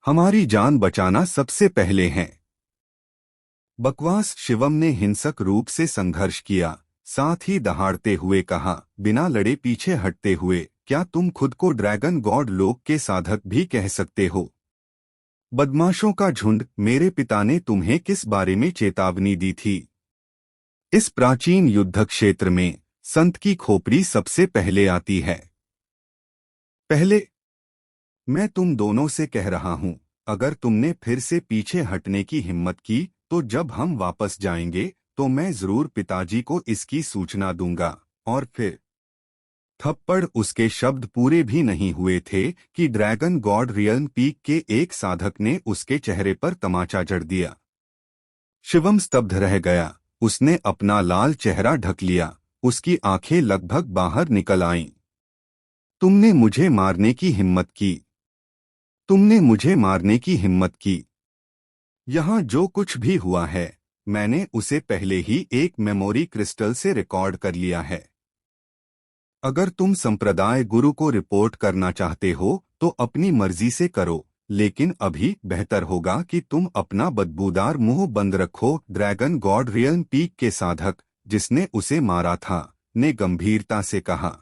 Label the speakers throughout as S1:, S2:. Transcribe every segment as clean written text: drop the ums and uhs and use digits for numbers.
S1: हमारी जान बचाना सबसे पहले है। बकवास। शिवम ने हिंसक रूप से संघर्ष किया, साथ ही दहाड़ते हुए कहा, बिना लड़े पीछे हटते हुए, क्या तुम खुद को ड्रैगन गॉड लोक के साधक भी कह सकते हो? बदमाशों का झुंड, मेरे पिता ने तुम्हें किस बारे में चेतावनी दी थी? इस प्राचीन युद्ध क्षेत्र में संत की खोपड़ी सबसे पहले आती है। पहले मैं तुम दोनों से कह रहा हूं, अगर तुमने फिर से पीछे हटने की हिम्मत की तो जब हम वापस जाएंगे तो मैं जरूर पिताजी को इसकी सूचना दूंगा। और फिर थप्पड़। उसके शब्द पूरे भी नहीं हुए थे कि ड्रैगन गॉड रियल्म पीक के एक साधक ने उसके चेहरे पर तमाचा जड़ दिया। शिवम स्तब्ध रह गया। उसने अपना लाल चेहरा ढक लिया, उसकी आंखें लगभग बाहर निकल आईं। तुमने मुझे मारने की हिम्मत की। तुमने मुझे मारने की हिम्मत की। यहाँ जो कुछ भी हुआ है, मैंने उसे पहले ही एक मेमोरी क्रिस्टल से रिकॉर्ड कर लिया है। अगर तुम संप्रदाय गुरु को रिपोर्ट करना चाहते हो तो अपनी मर्जी से करो, लेकिन अभी बेहतर होगा कि तुम अपना बदबूदार मुंह बंद रखो। ड्रैगन गॉड रियल्म पीक के साधक, जिसने उसे मारा था, ने गंभीरता से कहा।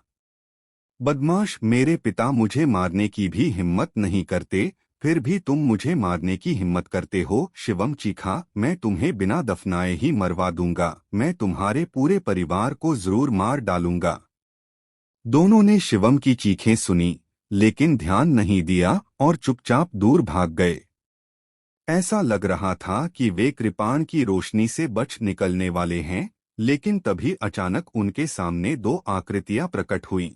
S1: बदमाश, मेरे पिता मुझे मारने की भी हिम्मत नहीं करते, फिर भी तुम मुझे मारने की हिम्मत करते हो। शिवम चीखा, मैं तुम्हें बिना दफनाए ही मरवा दूंगा। मैं तुम्हारे पूरे परिवार को जरूर मार डालूंगा। दोनों ने शिवम की चीखें सुनी, लेकिन ध्यान नहीं दिया और चुपचाप दूर भाग गए। ऐसा लग रहा था कि वे कृपाण की रोशनी से बच निकलने वाले हैं, लेकिन तभी अचानक उनके सामने दो आकृतियां प्रकट हुईं।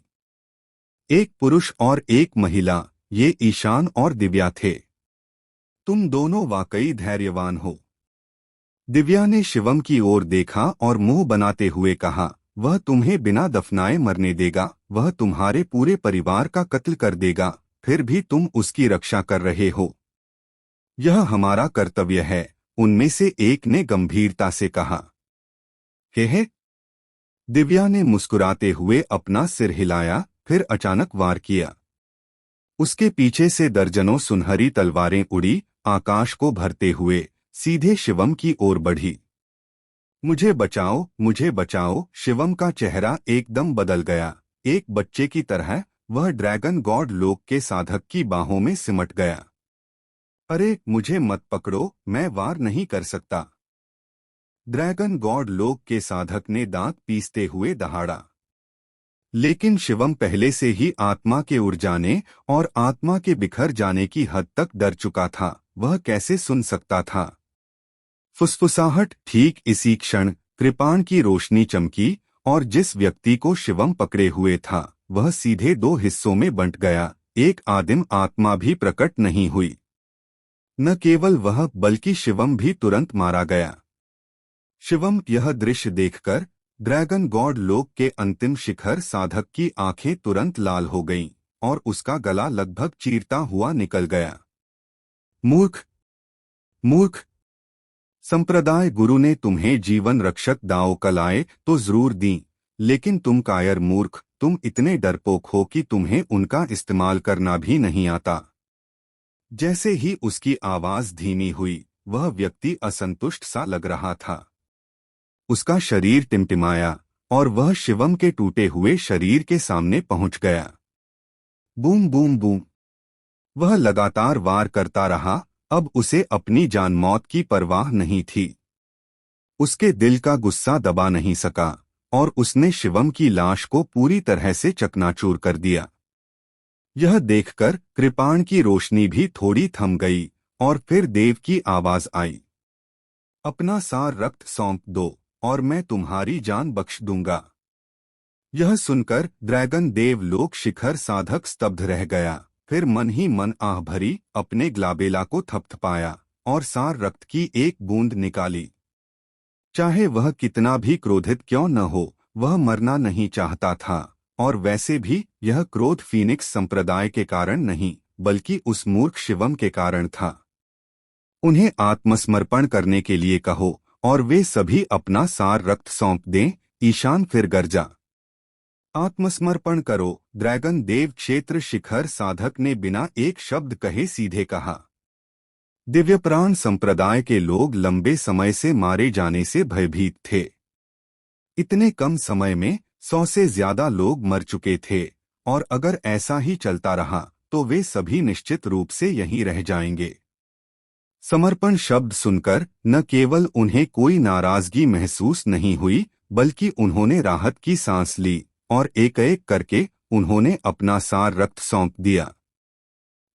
S1: एक पुरुष और एक महिला। ये ईशान और दिव्या थे। तुम दोनों वाकई धैर्यवान हो। दिव्या ने शिवम की ओर देखा और मुंह बनाते हुए कहा, वह तुम्हें बिना दफनाए मरने देगा, वह तुम्हारे पूरे परिवार का कत्ल कर देगा, फिर भी तुम उसकी रक्षा कर रहे हो। यह हमारा कर्तव्य है, उनमें से एक ने गंभीरता से कहा। हे। दिव्या ने मुस्कुराते हुए अपना सिर हिलाया, फिर अचानक वार किया। उसके पीछे से दर्जनों सुनहरी तलवारें उड़ी, आकाश को भरते हुए सीधे शिवम की ओर बढ़ी। मुझे बचाओ, मुझे बचाओ। शिवम का चेहरा एकदम बदल गया। एक बच्चे की तरह वह ड्रैगन गॉड लोक के साधक की बाहों में सिमट गया। अरे, मुझे मत पकड़ो, मैं वार नहीं कर सकता। ड्रैगन गॉड लोक के साधक ने दांत पीसते हुए दहाड़ा। लेकिन शिवम पहले से ही आत्मा के उड़ जाने और आत्मा के बिखर जाने की हद तक डर चुका था। वह कैसे सुन सकता था? फुसफुसाहट। ठीक इसी क्षण कृपाण की रोशनी चमकी और जिस व्यक्ति को शिवम पकड़े हुए था वह सीधे दो हिस्सों में बंट गया। एक आदिम आत्मा भी प्रकट नहीं हुई। न केवल वह, बल्कि शिवम भी तुरंत मारा गया। शिवम। यह दृश्य देखकर ड्रैगन गॉड लोक के अंतिम शिखर साधक की आंखें तुरंत लाल हो गईं और उसका गला लगभग चीरता हुआ निकल गया। मूर्ख, मूर्ख। संप्रदाय गुरु ने तुम्हें जीवन रक्षक दांव कलाएं तो जरूर दी, लेकिन तुम कायर मूर्ख, तुम इतने डरपोक हो कि तुम्हें उनका इस्तेमाल करना भी नहीं आता। जैसे ही उसकी आवाज धीमी हुई, वह व्यक्ति असंतुष्ट सा लग रहा था। उसका शरीर टिमटिमाया और वह शिवम के टूटे हुए शरीर के सामने पहुंच गया। Boom boom boom. वह लगातार वार करता रहा। अब उसे अपनी जान मौत की परवाह नहीं थी। उसके दिल का गुस्सा दबा नहीं सका और उसने शिवम की लाश को पूरी तरह से चकनाचूर कर दिया। यह देखकर कृपाण की रोशनी भी थोड़ी थम गई और फिर देव की आवाज आई, अपना सार रक्त सौंप दो और मैं तुम्हारी जान बख्श दूंगा। यह सुनकर ड्रैगन देव लोक शिखर साधक स्तब्ध रह गया। फिर मन ही मन आह भरी, अपने ग्लाबेला को थपथपाया और सार रक्त की एक बूंद निकाली। चाहे वह कितना भी क्रोधित क्यों न हो, वह मरना नहीं चाहता था। और वैसे भी यह क्रोध फीनिक्स संप्रदाय के कारण नहीं, बल्कि उस मूर्ख शिवम के कारण था। उन्हें आत्मसमर्पण करने के लिए कहो और वे सभी अपना सार रक्त सौंप दें। ईशान फिर गरजा, आत्मसमर्पण करो। ड्रैगन देव क्षेत्र शिखर साधक ने बिना एक शब्द कहे सीधे कहा। दिव्यप्राण संप्रदाय के लोग लंबे समय से मारे जाने से भयभीत थे। इतने कम समय में 100 से ज्यादा लोग मर चुके थे और अगर ऐसा ही चलता रहा तो वे सभी निश्चित रूप से यहीं रह जाएंगे। समर्पण शब्द सुनकर न केवल उन्हें कोई नाराजगी महसूस नहीं हुई, बल्कि उन्होंने राहत की सांस ली और एक एक करके उन्होंने अपना सार रक्त सौंप दिया।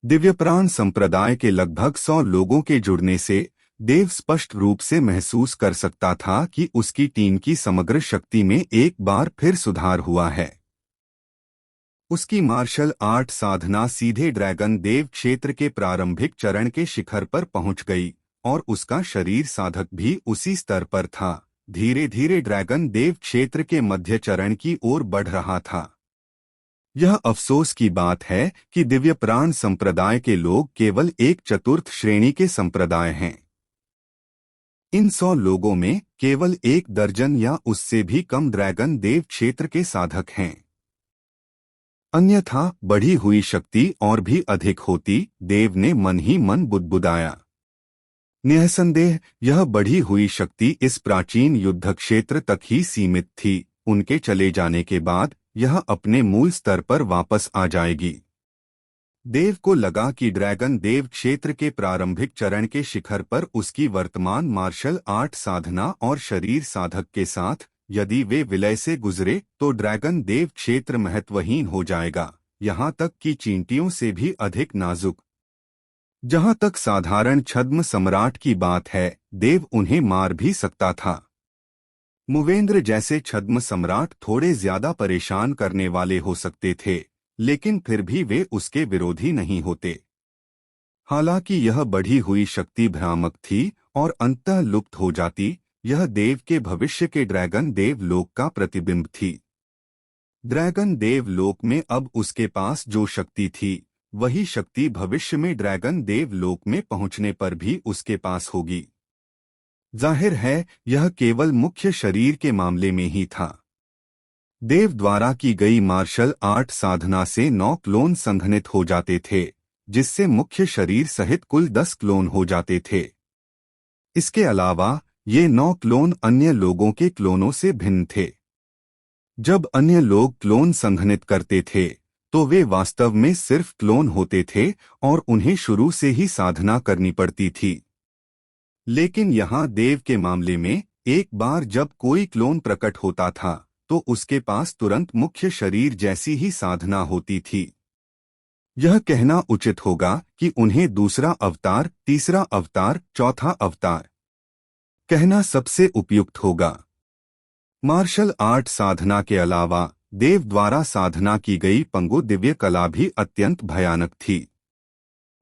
S1: दिव्यप्राण संप्रदाय के लगभग 100 लोगों के जुड़ने से देव स्पष्ट रूप से महसूस कर सकता था कि उसकी टीम की समग्र शक्ति में एक बार फिर सुधार हुआ है। उसकी मार्शल आर्ट साधना सीधे ड्रैगन देव क्षेत्र के प्रारंभिक चरण के शिखर पर पहुंच गई और उसका शरीर साधक भी उसी स्तर पर था। धीरे धीरे ड्रैगन देव क्षेत्र के मध्य चरण की ओर बढ़ रहा था। यह अफसोस की बात है कि दिव्य प्राण संप्रदाय के लोग केवल एक चतुर्थ श्रेणी के संप्रदाय हैं। इन 100 लोगों में केवल 1 दर्जन या उससे भी कम ड्रैगन देव क्षेत्र के साधक हैं। अन्यथा बढ़ी हुई शक्ति और भी अधिक होती, देव ने मन ही मन बुदबुदाया। निःसंदेह यह बढ़ी हुई शक्ति इस प्राचीन युद्ध क्षेत्र तक ही सीमित थी। उनके चले जाने के बाद यह अपने मूल स्तर पर वापस आ जाएगी। देव को लगा कि ड्रैगन देव क्षेत्र के प्रारंभिक चरण के शिखर पर उसकी वर्तमान मार्शल आर्ट साधना और शरीर साधक के साथ यदि वे विलय से गुजरे तो ड्रैगन देव क्षेत्र महत्वहीन हो जाएगा, यहाँ तक कि चींटियों से भी अधिक नाजुक। जहाँ तक साधारण छद्म सम्राट की बात है, देव उन्हें मार भी सकता था। मुवेंद्र जैसे छद्म सम्राट थोड़े ज्यादा परेशान करने वाले हो सकते थे, लेकिन फिर भी वे उसके विरोधी नहीं होते। हालांकि यह बढ़ी हुई शक्ति भ्रामक थी और अंततः लुप्त हो जाती। यह देव के भविष्य के ड्रैगन देव लोक का प्रतिबिंब थी। ड्रैगन देव लोक में अब उसके पास जो शक्ति थी, वही शक्ति भविष्य में ड्रैगन देव लोक में पहुंचने पर भी उसके पास होगी। जाहिर है यह केवल मुख्य शरीर के मामले में ही था। देव द्वारा की गई मार्शल आर्ट साधना से 9 क्लोन संघनित हो जाते थे, जिससे मुख्य शरीर सहित कुल 10 क्लोन हो जाते थे। इसके अलावा ये 9 क्लोन अन्य लोगों के क्लोनों से भिन्न थे। जब अन्य लोग क्लोन संघनित करते थे तो वे वास्तव में सिर्फ क्लोन होते थे और उन्हें शुरू से ही साधना करनी पड़ती थी। लेकिन यहाँ देव के मामले में एक बार जब कोई क्लोन प्रकट होता था तो उसके पास तुरंत मुख्य शरीर जैसी ही साधना होती थी। यह कहना उचित होगा कि उन्हें दूसरा अवतार, तीसरा अवतार, चौथा अवतार कहना सबसे उपयुक्त होगा। मार्शल आर्ट साधना के अलावा देव द्वारा साधना की गई पंगु दिव्य कला भी अत्यंत भयानक थी।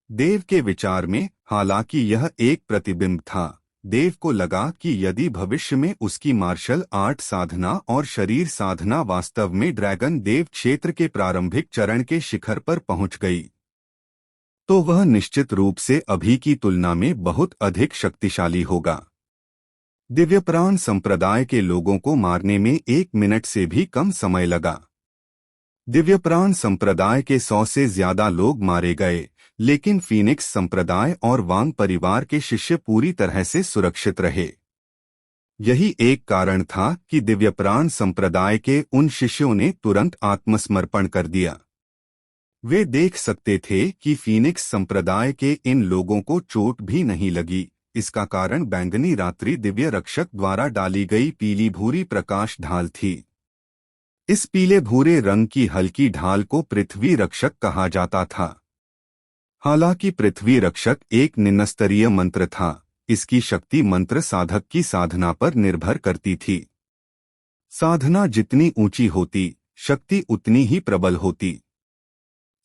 S1: देव के विचार में हालांकि यह एक प्रतिबिंब था, देव को लगा कि यदि भविष्य में उसकी मार्शल आर्ट साधना और शरीर साधना वास्तव में ड्रैगन देव क्षेत्र के प्रारंभिक चरण के शिखर पर पहुंच गई, तो वह निश्चित रूप से अभी की तुलना में बहुत अधिक शक्तिशाली होगा। दिव्यप्राण संप्रदाय के लोगों को मारने में 1 मिनट से भी कम समय लगा। दिव्यप्राण संप्रदाय के 100 से ज्यादा लोग मारे गए, लेकिन फीनिक्स संप्रदाय और वांग परिवार के शिष्य पूरी तरह से सुरक्षित रहे। यही एक कारण था कि दिव्यप्राण संप्रदाय के उन शिष्यों ने तुरंत आत्मसमर्पण कर दिया। वे देख सकते थे कि फीनिक्स संप्रदाय के इन लोगों को चोट भी नहीं लगी। इसका कारण बैंगनी रात्रि दिव्य रक्षक द्वारा डाली गई पीली भूरी प्रकाश ढाल थी। इस पीले भूरे रंग की हल्की ढाल को पृथ्वी रक्षक कहा जाता था। हालांकि पृथ्वी रक्षक एक निम्नस्तरीय मंत्र था, इसकी शक्ति मंत्र साधक की साधना पर निर्भर करती थी। साधना जितनी ऊंची होती, शक्ति उतनी ही प्रबल होती।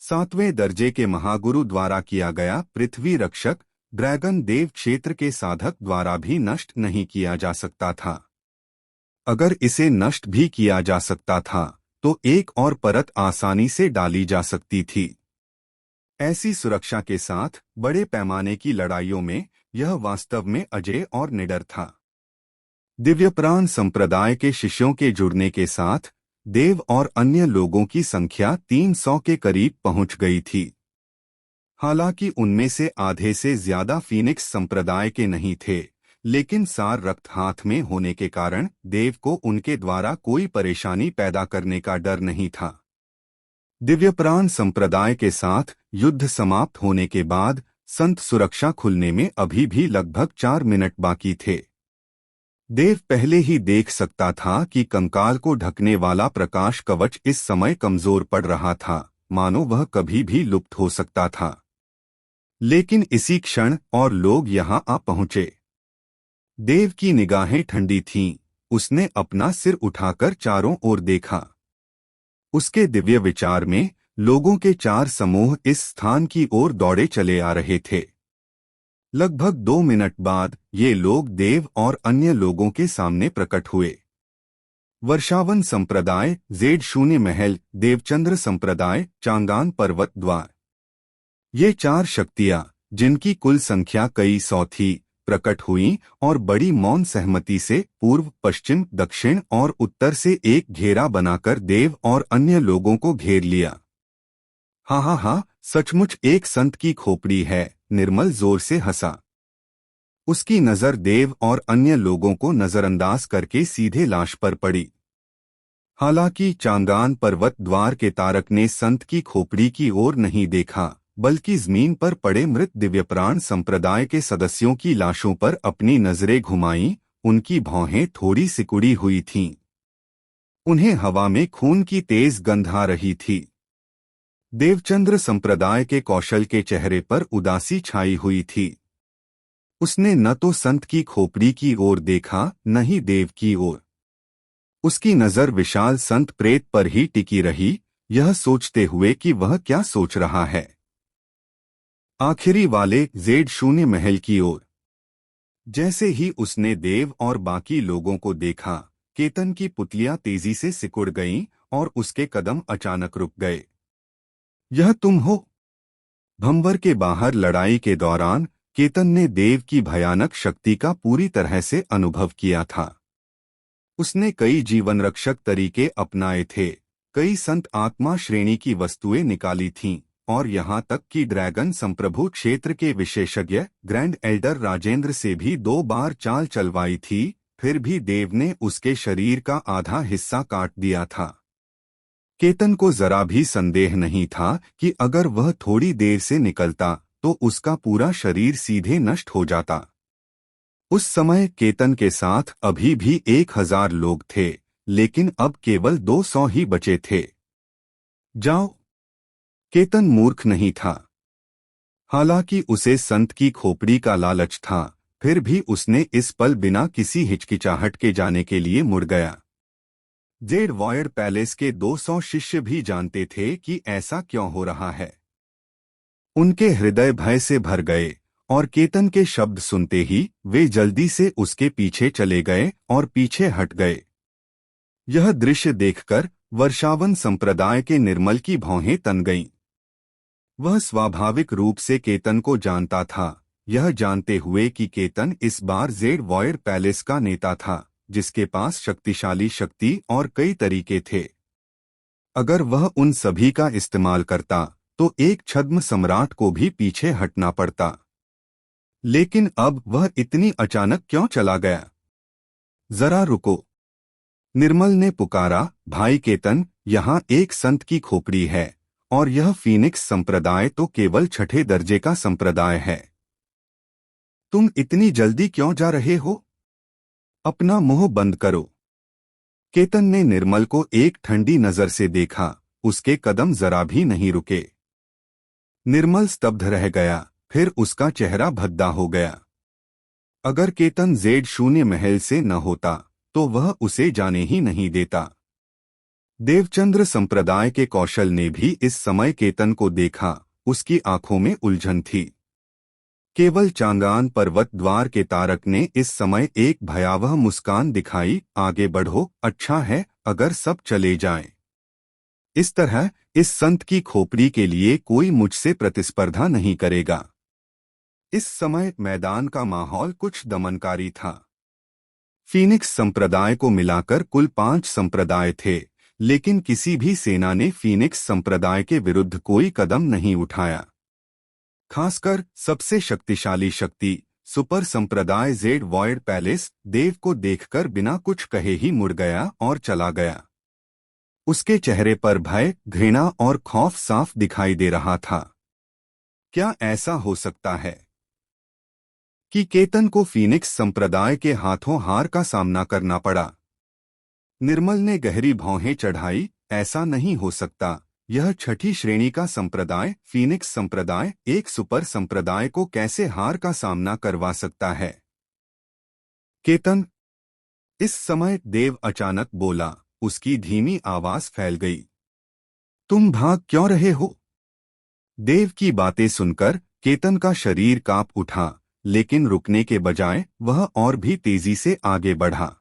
S1: 7वें दर्जे के महागुरु द्वारा किया गया पृथ्वी रक्षक ड्रैगन देव क्षेत्र के साधक द्वारा भी नष्ट नहीं किया जा सकता था। अगर इसे नष्ट भी किया जा सकता था तो एक और परत आसानी से डाली जा सकती थी। ऐसी सुरक्षा के साथ बड़े पैमाने की लड़ाइयों में यह वास्तव में अजेय और निडर था। दिव्यप्राण संप्रदाय के शिष्यों के जुड़ने के साथ देव और अन्य लोगों की संख्या 300 के करीब पहुंच गई थी। हालांकि उनमें से आधे से ज्यादा फीनिक्स संप्रदाय के नहीं थे, लेकिन सार रक्त हाथ में होने के कारण देव को उनके द्वारा कोई परेशानी पैदा करने का डर नहीं था। दिव्यप्राण संप्रदाय के साथ युद्ध समाप्त होने के बाद संत सुरक्षा खुलने में अभी भी लगभग 4 मिनट बाकी थे। देव पहले ही देख सकता था कि कंकाल को ढकने वाला प्रकाश कवच इस समय कमजोर पड़ रहा था, मानो वह कभी भी लुप्त हो सकता था। लेकिन इसी क्षण और लोग यहां आ पहुंचे। देव की निगाहें ठंडी थीं। उसने अपना सिर उठाकर चारों ओर देखा। उसके दिव्य विचार में लोगों के 4 समूह इस स्थान की ओर दौड़े चले आ रहे थे। लगभग 2 मिनट बाद ये लोग देव और अन्य लोगों के सामने प्रकट हुए। वर्षावन संप्रदाय, जेड शून्य महल, देवचंद्र संप्रदाय, चांगान पर्वत द्वार। ये 4 शक्तियां, जिनकी कुल संख्या कई सौ थी, प्रकट हुईं और बड़ी मौन सहमति से पूर्व, पश्चिम, दक्षिण और उत्तर से एक घेरा बनाकर देव और अन्य लोगों को घेर लिया। हा हा हा, सचमुच एक संत की खोपड़ी है, निर्मल जोर से हंसा। उसकी नजर देव और अन्य लोगों को नजरअंदाज करके सीधे लाश पर पड़ी। हालांकि चांगान पर्वत द्वार के तारक ने संत की खोपड़ी की ओर नहीं देखा, बल्कि जमीन पर पड़े मृत दिव्यप्राण संप्रदाय के सदस्यों की लाशों पर अपनी नजरें घुमाईं। उनकी भौहें थोड़ी सिकुड़ी हुई थीं। उन्हें हवा में खून की तेज गंध आ रही थी। देवचंद्र संप्रदाय के कौशल के चेहरे पर उदासी छाई हुई थी। उसने न तो संत की खोपड़ी की ओर देखा, न ही देव की ओर। उसकी नजर विशाल संत प्रेत पर ही टिकी रही, यह सोचते हुए कि वह क्या सोच रहा है। आखिरी वाले, जेड शून्य महल की ओर। जैसे ही उसने देव और बाकी लोगों को देखा, केतन की पुतलियां तेजी से सिकुड़ गईं और उसके कदम अचानक रुक गए। यह तुम हो? भंवर के बाहर लड़ाई के दौरान केतन ने देव की भयानक शक्ति का पूरी तरह से अनुभव किया था। उसने कई जीवन रक्षक तरीके अपनाए थे, कई संत आत्मा श्रेणी की वस्तुएं निकाली थीं, और यहाँ तक कि ड्रैगन संप्रभु क्षेत्र के विशेषज्ञ ग्रैंड एल्डर राजेंद्र से भी 2 बार चाल चलवाई थी। फिर भी देव ने उसके शरीर का आधा हिस्सा काट दिया था। केतन को जरा भी संदेह नहीं था कि अगर वह थोड़ी देर से निकलता तो उसका पूरा शरीर सीधे नष्ट हो जाता। उस समय केतन के साथ अभी भी 1000 लोग थे, लेकिन अब केवल 200 ही बचे थे। जाओ। केतन मूर्ख नहीं था। हालांकि उसे संत की खोपड़ी का लालच था, फिर भी उसने इस पल बिना किसी हिचकिचाहट के जाने के लिए मुड़ गया। जेड वॉयर पैलेस के 200 शिष्य भी जानते थे कि ऐसा क्यों हो रहा है। उनके हृदय भय से भर गए और केतन के शब्द सुनते ही वे जल्दी से उसके पीछे चले गए और पीछे हट गए। यह दृश्य देखकर वर्षावन संप्रदाय के निर्मल की भौहें तन गईं। वह स्वाभाविक रूप से केतन को जानता था, यह जानते हुए कि केतन इस बार जेड वॉयर पैलेस का नेता था, जिसके पास शक्तिशाली शक्ति और कई तरीके थे। अगर वह उन सभी का इस्तेमाल करता तो एक छद्म सम्राट को भी पीछे हटना पड़ता। लेकिन अब वह इतनी अचानक क्यों चला गया? जरा रुको, निर्मल ने पुकारा। भाई केतन, यहाँ एक संत की खोपड़ी है, और यह फीनिक्स संप्रदाय तो केवल 6ठे दर्जे का संप्रदाय है। तुम इतनी जल्दी क्यों जा रहे हो? अपना मुंह बंद करो। केतन ने निर्मल को एक ठंडी नजर से देखा, उसके कदम जरा भी नहीं रुके। निर्मल स्तब्ध रह गया, फिर उसका चेहरा भद्दा हो गया। अगर केतन जेड शून्य महल से न होता तो वह उसे जाने ही नहीं देता। देवचंद्र संप्रदाय के कौशल ने भी इस समय केतन को देखा, उसकी आंखों में उलझन थी। केवल चांगान पर्वत द्वार के तारक ने इस समय एक भयावह मुस्कान दिखाई। आगे बढ़ो, अच्छा है अगर सब चले जाएं। इस तरह इस संत की खोपड़ी के लिए कोई मुझसे प्रतिस्पर्धा नहीं करेगा। इस समय मैदान का माहौल कुछ दमनकारी था। फीनिक्स संप्रदाय को मिलाकर कुल 5 संप्रदाय थे, लेकिन किसी भी सेना ने फीनिक्स संप्रदाय के विरुद्ध कोई कदम नहीं उठाया। खासकर सबसे शक्तिशाली शक्ति सुपर संप्रदाय जेड वॉयड पैलेस देव को देखकर बिना कुछ कहे ही मुड़ गया और चला गया। उसके चेहरे पर भय, घृणा और खौफ साफ दिखाई दे रहा था। क्या ऐसा हो सकता है कि केतन को फीनिक्स संप्रदाय के हाथों हार का सामना करना पड़ा? निर्मल ने गहरी भौहें चढ़ाई। ऐसा नहीं हो सकता। यह छठी श्रेणी का संप्रदाय फीनिक्स संप्रदाय एक सुपर संप्रदाय को कैसे हार का सामना करवा सकता है? केतन, इस समय देव अचानक बोला। उसकी धीमी आवाज फैल गई। तुम भाग क्यों रहे हो? देव की बातें सुनकर केतन का शरीर कांप उठा, लेकिन रुकने के बजाय वह और भी तेजी से आगे बढ़ा।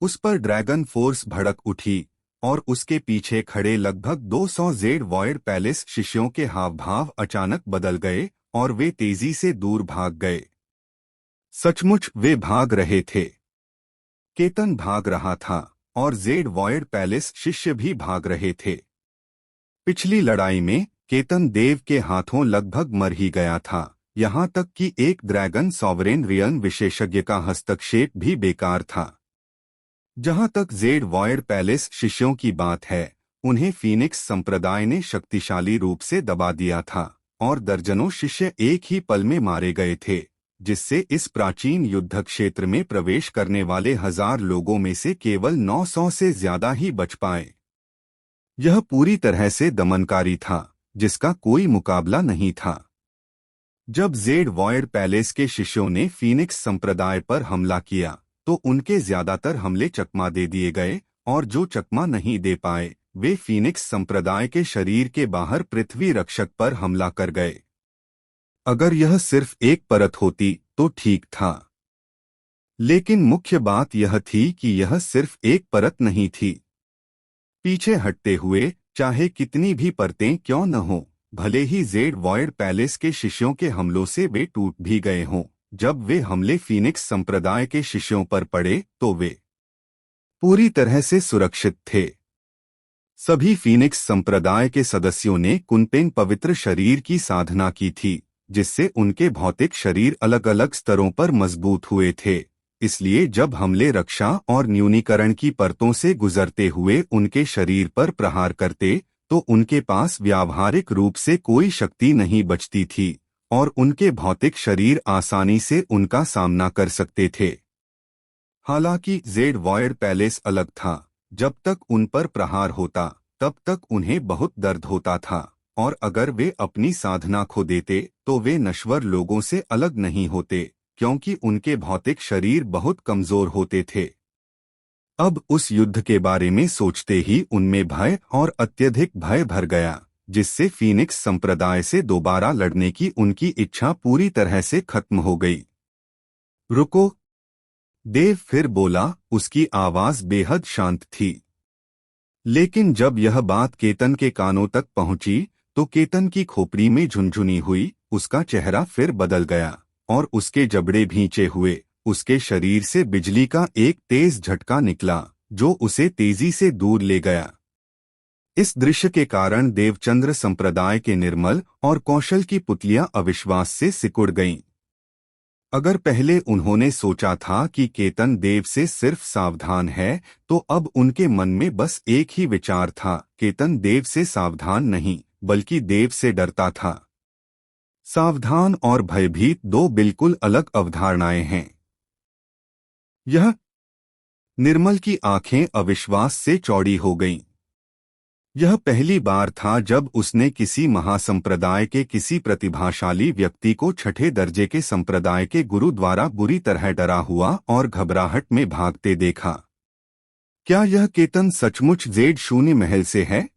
S1: उस पर ड्रैगन फोर्स भड़क उठी और उसके पीछे खड़े लगभग 200 जेड वॉयड पैलेस शिष्यों के हाव भाव अचानक बदल गए और वे तेजी से दूर भाग गए। सचमुच वे भाग रहे थे। केतन भाग रहा था और जेड वॉयड पैलेस शिष्य भी भाग रहे थे। पिछली लड़ाई में केतन देव के हाथों लगभग मर ही गया था। यहाँ तक कि एक ड्रैगन सॉवरेन रियन विशेषज्ञ का हस्तक्षेप भी बेकार था। जहाँ तक जेड वॉयड पैलेस शिष्यों की बात है, उन्हें फीनिक्स संप्रदाय ने शक्तिशाली रूप से दबा दिया था और दर्जनों शिष्य एक ही पल में मारे गए थे, जिससे इस प्राचीन युद्ध क्षेत्र में प्रवेश करने वाले 1000 लोगों में से केवल 900 से ज्यादा ही बच पाए। यह पूरी तरह से दमनकारी था, जिसका कोई मुकाबला नहीं था। जब जेड वॉयड पैलेस के शिष्यों ने फीनिक्स संप्रदाय पर हमला किया तो उनके ज्यादातर हमले चकमा दे दिए गए, और जो चकमा नहीं दे पाए वे फीनिक्स संप्रदाय के शरीर के बाहर पृथ्वी रक्षक पर हमला कर गए। अगर यह सिर्फ एक परत होती तो ठीक था, लेकिन मुख्य बात यह थी कि यह सिर्फ एक परत नहीं थी। पीछे हटते हुए चाहे कितनी भी परतें क्यों न हों, भले ही जेड वॉयड पैलेस के शिष्यों के हमलों से वे टूट भी गए हों, जब वे हमले फीनिक्स संप्रदाय के शिष्यों पर पड़े तो वे पूरी तरह से सुरक्षित थे। सभी फीनिक्स संप्रदाय के सदस्यों ने कुनपेन पवित्र शरीर की साधना की थी, जिससे उनके भौतिक शरीर अलग अलग स्तरों पर मजबूत हुए थे। इसलिए जब हमले रक्षा और न्यूनीकरण की परतों से गुजरते हुए उनके शरीर पर प्रहार करते तो उनके पास व्यावहारिक रूप से कोई शक्ति नहीं बचती थी और उनके भौतिक शरीर आसानी से उनका सामना कर सकते थे। हालांकि जेड वॉयड पैलेस अलग था। जब तक उन पर प्रहार होता तब तक उन्हें बहुत दर्द होता था, और अगर वे अपनी साधना खो देते तो वे नश्वर लोगों से अलग नहीं होते, क्योंकि उनके भौतिक शरीर बहुत कमजोर होते थे। अब उस युद्ध के बारे में सोचते ही उनमें भय और अत्यधिक भय भर गया, जिससे फीनिक्स संप्रदाय से दोबारा लड़ने की उनकी इच्छा पूरी तरह से खत्म हो गई। रुको, देव फिर बोला। उसकी आवाज बेहद शांत थी, लेकिन जब यह बात केतन के कानों तक पहुंची तो केतन की खोपड़ी में झुनझुनी हुई। उसका चेहरा फिर बदल गया और उसके जबड़े भींचे हुए। उसके शरीर से बिजली का एक तेज झटका निकला जो उसे तेजी से दूर ले गया। इस दृश्य के कारण देवचंद्र संप्रदाय के निर्मल और कौशल की पुतलियां अविश्वास से सिकुड़ गईं। अगर पहले उन्होंने सोचा था कि केतन देव से सिर्फ सावधान है, तो अब उनके मन में बस एक ही विचार था, केतन देव से सावधान नहीं बल्कि देव से डरता था। सावधान और भयभीत दो बिल्कुल अलग अवधारणाएं हैं। यह निर्मल की आंखें अविश्वास से चौड़ी हो गईं। यह पहली बार था जब उसने किसी महासंप्रदाय के किसी प्रतिभाशाली व्यक्ति को छठे दर्जे के संप्रदाय के गुरु द्वारा बुरी तरह डरा हुआ और घबराहट में भागते देखा। क्या यह केतन सचमुच जेड शून्य महल से है?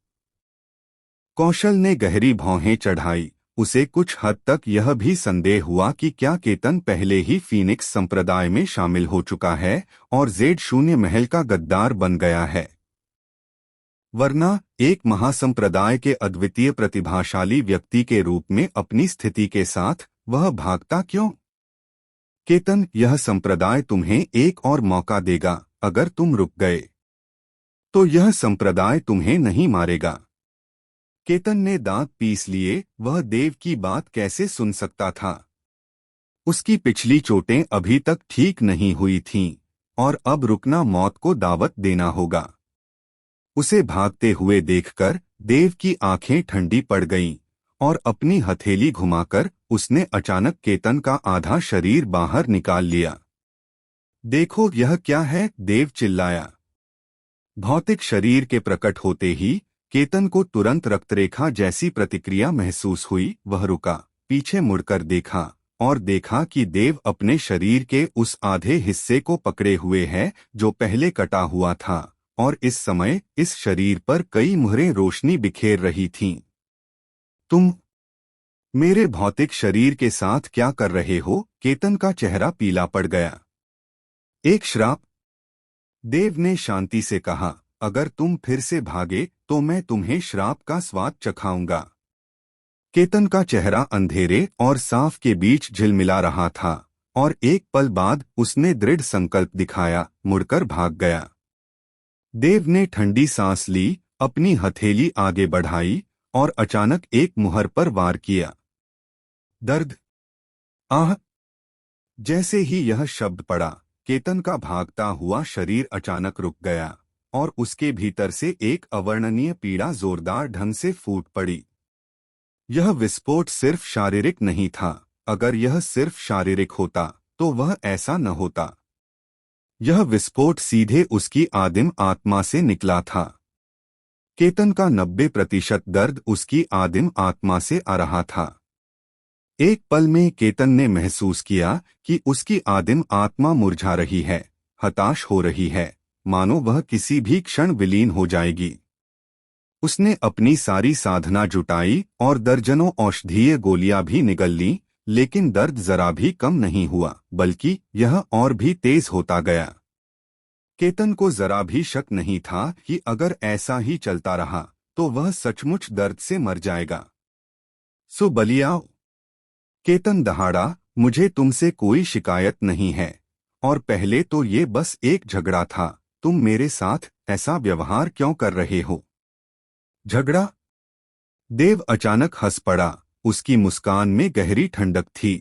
S1: कौशल ने गहरी भौहें चढ़ाई। उसे कुछ हद तक यह भी संदेह हुआ कि क्या केतन पहले ही फीनिक्स संप्रदाय में शामिल हो चुका है और जेड शून्य महल का गद्दार बन गया है। वरना एक महासंप्रदाय के अद्वितीय प्रतिभाशाली व्यक्ति के रूप में अपनी स्थिति के साथ वह भागता क्यों? केतन, यह संप्रदाय तुम्हें एक और मौका देगा। अगर तुम रुक गए तो यह संप्रदाय तुम्हें नहीं मारेगा। केतन ने दांत पीस लिए। वह देव की बात कैसे सुन सकता था? उसकी पिछली चोटें अभी तक ठीक नहीं हुई थीं, और अब रुकना मौत को दावत देना होगा। उसे भागते हुए देखकर देव की आंखें ठंडी पड़ गईं, और अपनी हथेली घुमाकर उसने अचानक केतन का आधा शरीर बाहर निकाल लिया। देखो यह क्या है, देव चिल्लाया। भौतिक शरीर के प्रकट होते ही केतन को तुरंत रक्तरेखा जैसी प्रतिक्रिया महसूस हुई। वह रुका, पीछे मुड़कर देखा और देखा कि देव अपने शरीर के उस आधे हिस्से को पकड़े हुए है जो पहले कटा हुआ था, और इस समय इस शरीर पर कई मुहरें रोशनी बिखेर रही थीं। तुम मेरे भौतिक शरीर के साथ क्या कर रहे हो? केतन का चेहरा पीला पड़ गया। एक श्राप, देव ने शांति से कहा। अगर तुम फिर से भागे तो मैं तुम्हें श्राप का स्वाद चखाऊंगा। केतन का चेहरा अंधेरे और साफ के बीच झिलमिला रहा था, और एक पल बाद उसने दृढ़ संकल्प दिखाया, मुड़कर भाग गया। देव ने ठंडी सांस ली, अपनी हथेली आगे बढ़ाई और अचानक एक मुहर पर वार किया। दर्द, आह! जैसे ही यह शब्द पड़ा, केतन का भागता हुआ शरीर अचानक रुक गया, और उसके भीतर से एक अवर्णनीय पीड़ा जोरदार ढंग से फूट पड़ी। यह विस्फोट सिर्फ शारीरिक नहीं था। अगर यह सिर्फ शारीरिक होता तो वह ऐसा न होता। यह विस्फोट सीधे उसकी आदिम आत्मा से निकला था। केतन का 90% दर्द उसकी आदिम आत्मा से आ रहा था। एक पल में केतन ने महसूस किया कि उसकी आदिम आत्मा मुरझा रही है, हताश हो रही है, मानो वह किसी भी क्षण विलीन हो जाएगी। उसने अपनी सारी साधना जुटाई और दर्जनों औषधीय गोलियां भी निगल लीं, लेकिन दर्द जरा भी कम नहीं हुआ, बल्कि यह और भी तेज होता गया। केतन को जरा भी शक नहीं था कि अगर ऐसा ही चलता रहा तो वह सचमुच दर्द से मर जाएगा। सो बलिया, केतन दहाड़ा, मुझे तुमसे कोई शिकायत नहीं है, और पहले तो ये बस एक झगड़ा था। तुम मेरे साथ ऐसा व्यवहार क्यों कर रहे हो? झगड़ा? देव अचानक हंस पड़ा। उसकी मुस्कान में गहरी ठंडक थी।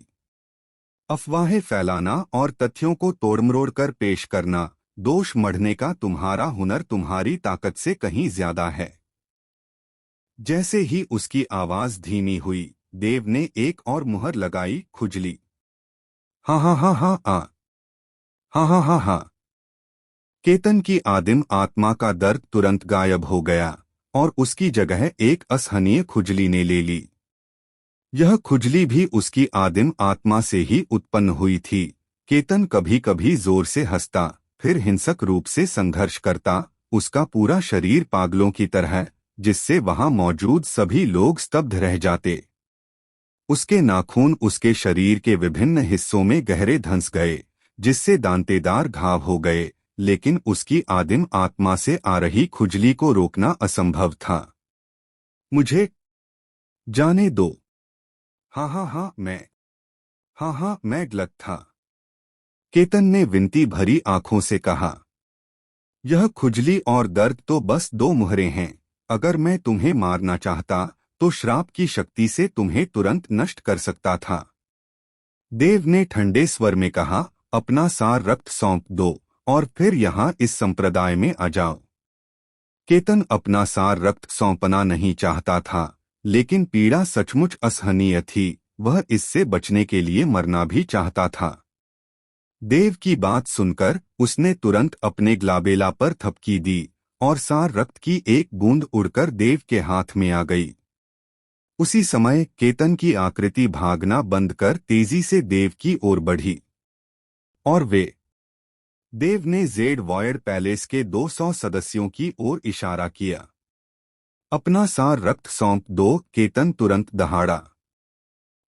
S1: अफवाहें फैलाना और तथ्यों को तोड़मरोड़ कर पेश करना, दोष मढ़ने का तुम्हारा हुनर तुम्हारी ताकत से कहीं ज्यादा है। जैसे ही उसकी आवाज धीमी हुई, देव ने एक और मुहर लगाई, खुजली। हाँ हाँ हाँ हाँ आ हाँ हाँ हाँ हाँ। केतन की आदिम आत्मा का दर्द तुरंत गायब हो गया, और उसकी जगह एक असहनीय खुजली ने ले ली। यह खुजली भी उसकी आदिम आत्मा से ही उत्पन्न हुई थी। केतन कभी कभी जोर से हंसता, फिर हिंसक रूप से संघर्ष करता, उसका पूरा शरीर पागलों की तरह, जिससे वहां मौजूद सभी लोग स्तब्ध रह जाते। उसके नाखून उसके शरीर के विभिन्न हिस्सों में गहरे धंस गए, जिससे दांतेदार घाव हो गए, लेकिन उसकी आदिम आत्मा से आ रही खुजली को रोकना असंभव था। मुझे जाने दो। हाँ हाँ हाँ, मैं गलत था, केतन ने विनती भरी आंखों से कहा। यह खुजली और दर्द तो बस दो मुहरें हैं। अगर मैं तुम्हें मारना चाहता तो श्राप की शक्ति से तुम्हें तुरंत नष्ट कर सकता था। देव ने ठंडे स्वर में कहा, अपना सार रक्त सौंप दो और फिर यहाँ इस संप्रदाय में आ जाओ। केतन अपना सार रक्त सौंपना नहीं चाहता था, लेकिन पीड़ा सचमुच असहनीय थी। वह इससे बचने के लिए मरना भी चाहता था। देव की बात सुनकर उसने तुरंत अपने ग्लाबेला पर थपकी दी, और सार रक्त की एक बूंद उड़कर देव के हाथ में आ गई। उसी समय केतन की आकृति भागना बंद कर तेजी से देव की ओर बढ़ी, और देव ने जेड वॉयड पैलेस के 200 सदस्यों की ओर इशारा किया। अपना सार रक्त सौंप दो, केतन तुरंत दहाड़ा।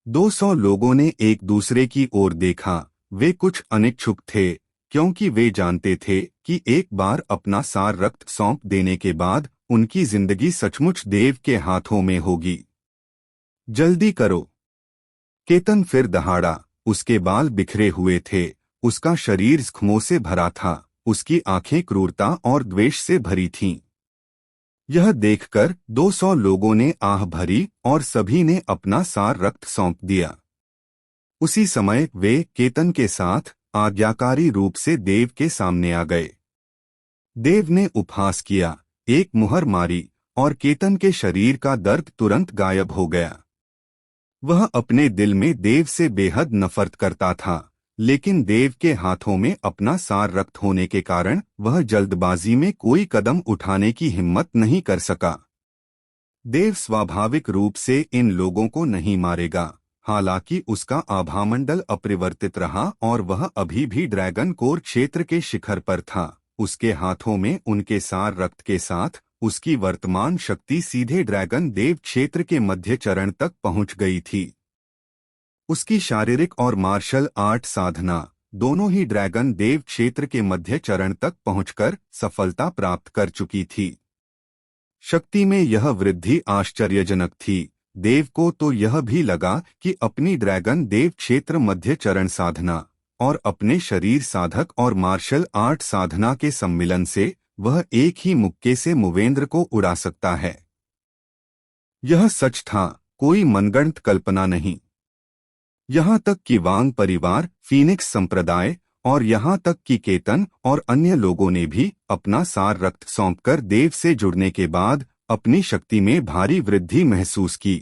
S1: 200 लोगों ने एक दूसरे की ओर देखा। वे कुछ अनिच्छुक थे, क्योंकि वे जानते थे कि एक बार अपना सार रक्त सौंप देने के बाद उनकी जिंदगी सचमुच देव के हाथों में होगी। जल्दी करो, केतन फिर दहाड़ा। उसके बाल बिखरे हुए थे, उसका शरीर जख्मों से भरा था, उसकी आंखें क्रूरता और द्वेष से भरी थीं। यह देखकर 200 लोगों ने आह भरी और सभी ने अपना सार रक्त सौंप दिया। उसी समय वे केतन के साथ आज्ञाकारी रूप से देव के सामने आ गए। देव ने उपहास किया, एक मुहर मारी और केतन के शरीर का दर्द तुरंत गायब हो गया। वह अपने दिल में देव से बेहद नफरत करता था, लेकिन देव के हाथों में अपना सार रक्त होने के कारण वह जल्दबाजी में कोई कदम उठाने की हिम्मत नहीं कर सका। देव स्वाभाविक रूप से इन लोगों को नहीं मारेगा, हालांकि उसका आभामंडल अपरिवर्तित रहा और वह अभी भी ड्रैगन कोर क्षेत्र के शिखर पर था। उसके हाथों में उनके सार रक्त के साथ उसकी वर्तमान शक्ति सीधे ड्रैगन देव क्षेत्र के मध्य चरण तक पहुंच गई थी। उसकी शारीरिक और मार्शल आर्ट साधना दोनों ही ड्रैगन देव क्षेत्र के मध्य चरण तक पहुंचकर सफलता प्राप्त कर चुकी थी। शक्ति में यह वृद्धि आश्चर्यजनक थी। देव को तो यह भी लगा कि अपनी ड्रैगन देव क्षेत्र मध्य चरण साधना और अपने शरीर साधक और मार्शल आर्ट साधना के सम्मिलन से वह एक ही मुक्के से मुवेंद्र को उड़ा सकता है। यह सच था, कोई मनगढ़ंत कल्पना नहीं। यहाँ तक कि वांग परिवार, फीनिक्स संप्रदाय और यहाँ तक कि केतन और अन्य लोगों ने भी अपना सार रक्त सौंपकर देव से जुड़ने के बाद अपनी शक्ति में भारी वृद्धि महसूस की।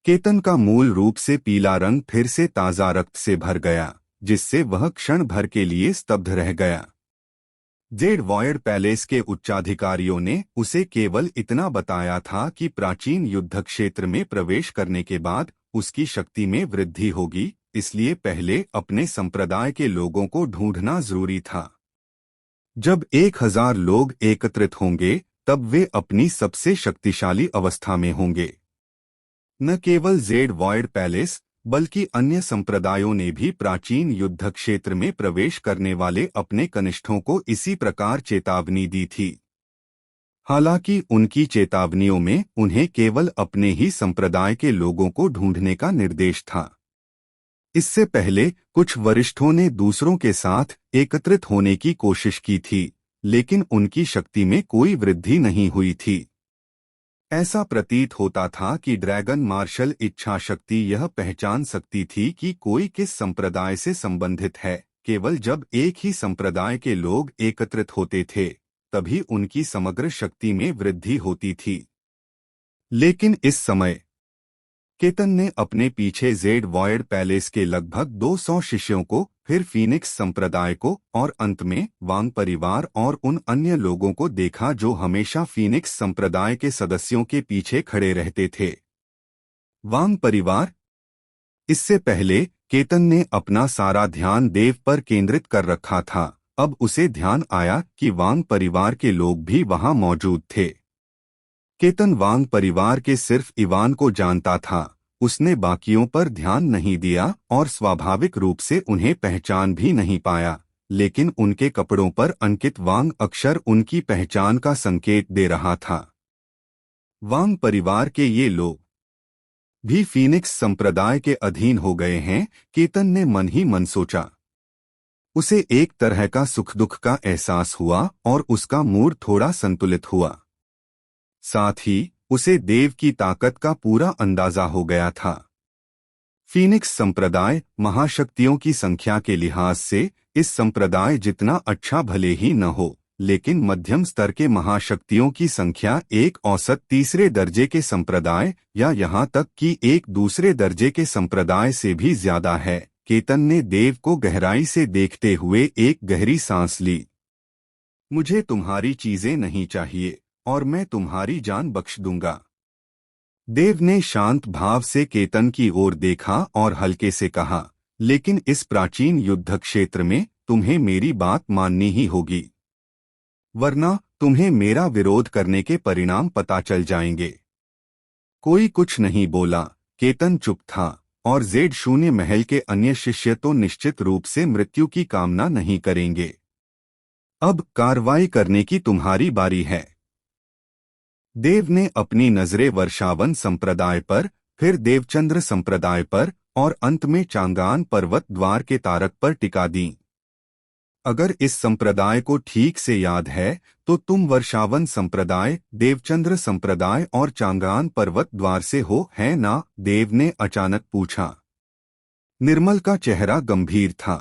S1: केतन का मूल रूप से पीला रंग फिर से ताजा रक्त से भर गया, जिससे वह क्षण भर के लिए स्तब्ध रह गया। जेड वॉयड पैलेस के उच्चाधिकारियों ने उसे केवल इतना बताया था कि प्राचीन युद्ध क्षेत्र में प्रवेश करने के बाद उसकी शक्ति में वृद्धि होगी, इसलिए पहले अपने संप्रदाय के लोगों को ढूंढना जरूरी था। जब 1000 लोग एकत्रित होंगे तब वे अपनी सबसे शक्तिशाली अवस्था में होंगे। न केवल जेड वॉयड पैलेस बल्कि अन्य संप्रदायों ने भी प्राचीन युद्ध क्षेत्र में प्रवेश करने वाले अपने कनिष्ठों को इसी प्रकार चेतावनी दी थी। हालांकि उनकी चेतावनियों में उन्हें केवल अपने ही संप्रदाय के लोगों को ढूंढने का निर्देश था। इससे पहले कुछ वरिष्ठों ने दूसरों के साथ एकत्रित होने की कोशिश की थी, लेकिन उनकी शक्ति में कोई वृद्धि नहीं हुई थी। ऐसा प्रतीत होता था कि ड्रैगन मार्शल इच्छा शक्ति यह पहचान सकती थी कि कोई किस संप्रदाय से संबंधित है। केवल जब एक ही संप्रदाय के लोग एकत्रित होते थे तभी उनकी समग्र शक्ति में वृद्धि होती थी। लेकिन इस समय केतन ने अपने पीछे जेड वॉयड पैलेस के लगभग 200 शिष्यों को, फिर फीनिक्स संप्रदाय को और अंत में वांग परिवार और उन अन्य लोगों को देखा जो हमेशा फीनिक्स संप्रदाय के सदस्यों के पीछे खड़े रहते थे। वांग परिवार। इससे पहले केतन ने अपना सारा ध्यान देव पर केंद्रित कर रखा था। अब उसे ध्यान आया कि वांग परिवार के लोग भी वहां मौजूद थे। केतन वांग परिवार के सिर्फ इवान को जानता था। उसने बाकियों पर ध्यान नहीं दिया और स्वाभाविक रूप से उन्हें पहचान भी नहीं पाया, लेकिन उनके कपड़ों पर अंकित वांग अक्षर उनकी पहचान का संकेत दे रहा था। वांग परिवार के ये लोग भी फीनिक्स संप्रदाय के अधीन हो गए हैं, केतन ने मन ही मन सोचा। उसे एक तरह का सुख दुख का एहसास हुआ और उसका मूड थोड़ा संतुलित हुआ। साथ ही उसे देव की ताकत का पूरा अंदाजा हो गया था। फीनिक्स संप्रदाय महाशक्तियों की संख्या के लिहाज से इस संप्रदाय जितना अच्छा भले ही न हो, लेकिन मध्यम स्तर के महाशक्तियों की संख्या एक औसत तीसरे दर्जे के संप्रदाय या यहाँ तक कि एक दूसरे दर्जे के संप्रदाय से भी ज्यादा है। केतन ने देव को गहराई से देखते हुए एक गहरी सांस ली। मुझे तुम्हारी चीजें नहीं चाहिए और मैं तुम्हारी जान बख्श दूंगा। देव ने शांत भाव से केतन की ओर देखा और हल्के से कहा, लेकिन इस प्राचीन युद्ध क्षेत्र में तुम्हें मेरी बात माननी ही होगी, वरना तुम्हें मेरा विरोध करने के परिणाम पता चल जाएंगे। कोई कुछ नहीं बोला। केतन चुप था और जेड शून्य महल के अन्य शिष्य तो निश्चित रूप से मृत्यु की कामना नहीं करेंगे। अब कार्रवाई करने की तुम्हारी बारी है। देव ने अपनी नजरें वर्षावन संप्रदाय पर, फिर देवचंद्र संप्रदाय पर और अंत में चांगान पर्वत द्वार के तारक पर टिका दी। अगर इस संप्रदाय को ठीक से याद है तो तुम वर्षावन संप्रदाय, देवचंद्र संप्रदाय और चांगान पर्वत द्वार से हो, है ना? देव ने अचानक पूछा। निर्मल का चेहरा गंभीर था।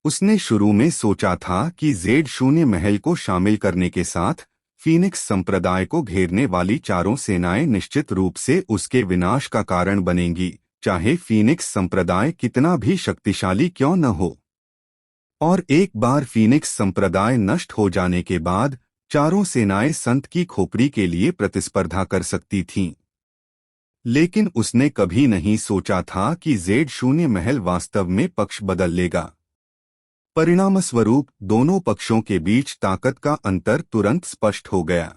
S1: उसने शुरू में सोचा था कि जेड शून्य महल को शामिल करने के साथ फीनिक्स संप्रदाय को घेरने वाली चारों सेनाएं निश्चित रूप से उसके विनाश का कारण बनेंगी, चाहे फीनिक्स संप्रदाय कितना भी शक्तिशाली क्यों न हो। और एक बार फीनिक्स संप्रदाय नष्ट हो जाने के बाद चारों सेनाएं संत की खोपड़ी के लिए प्रतिस्पर्धा कर सकती थीं। लेकिन उसने कभी नहीं सोचा था कि जेड शून्य महल वास्तव में पक्ष बदल लेगा। परिणामस्वरूप दोनों पक्षों के बीच ताकत का अंतर तुरंत स्पष्ट हो गया।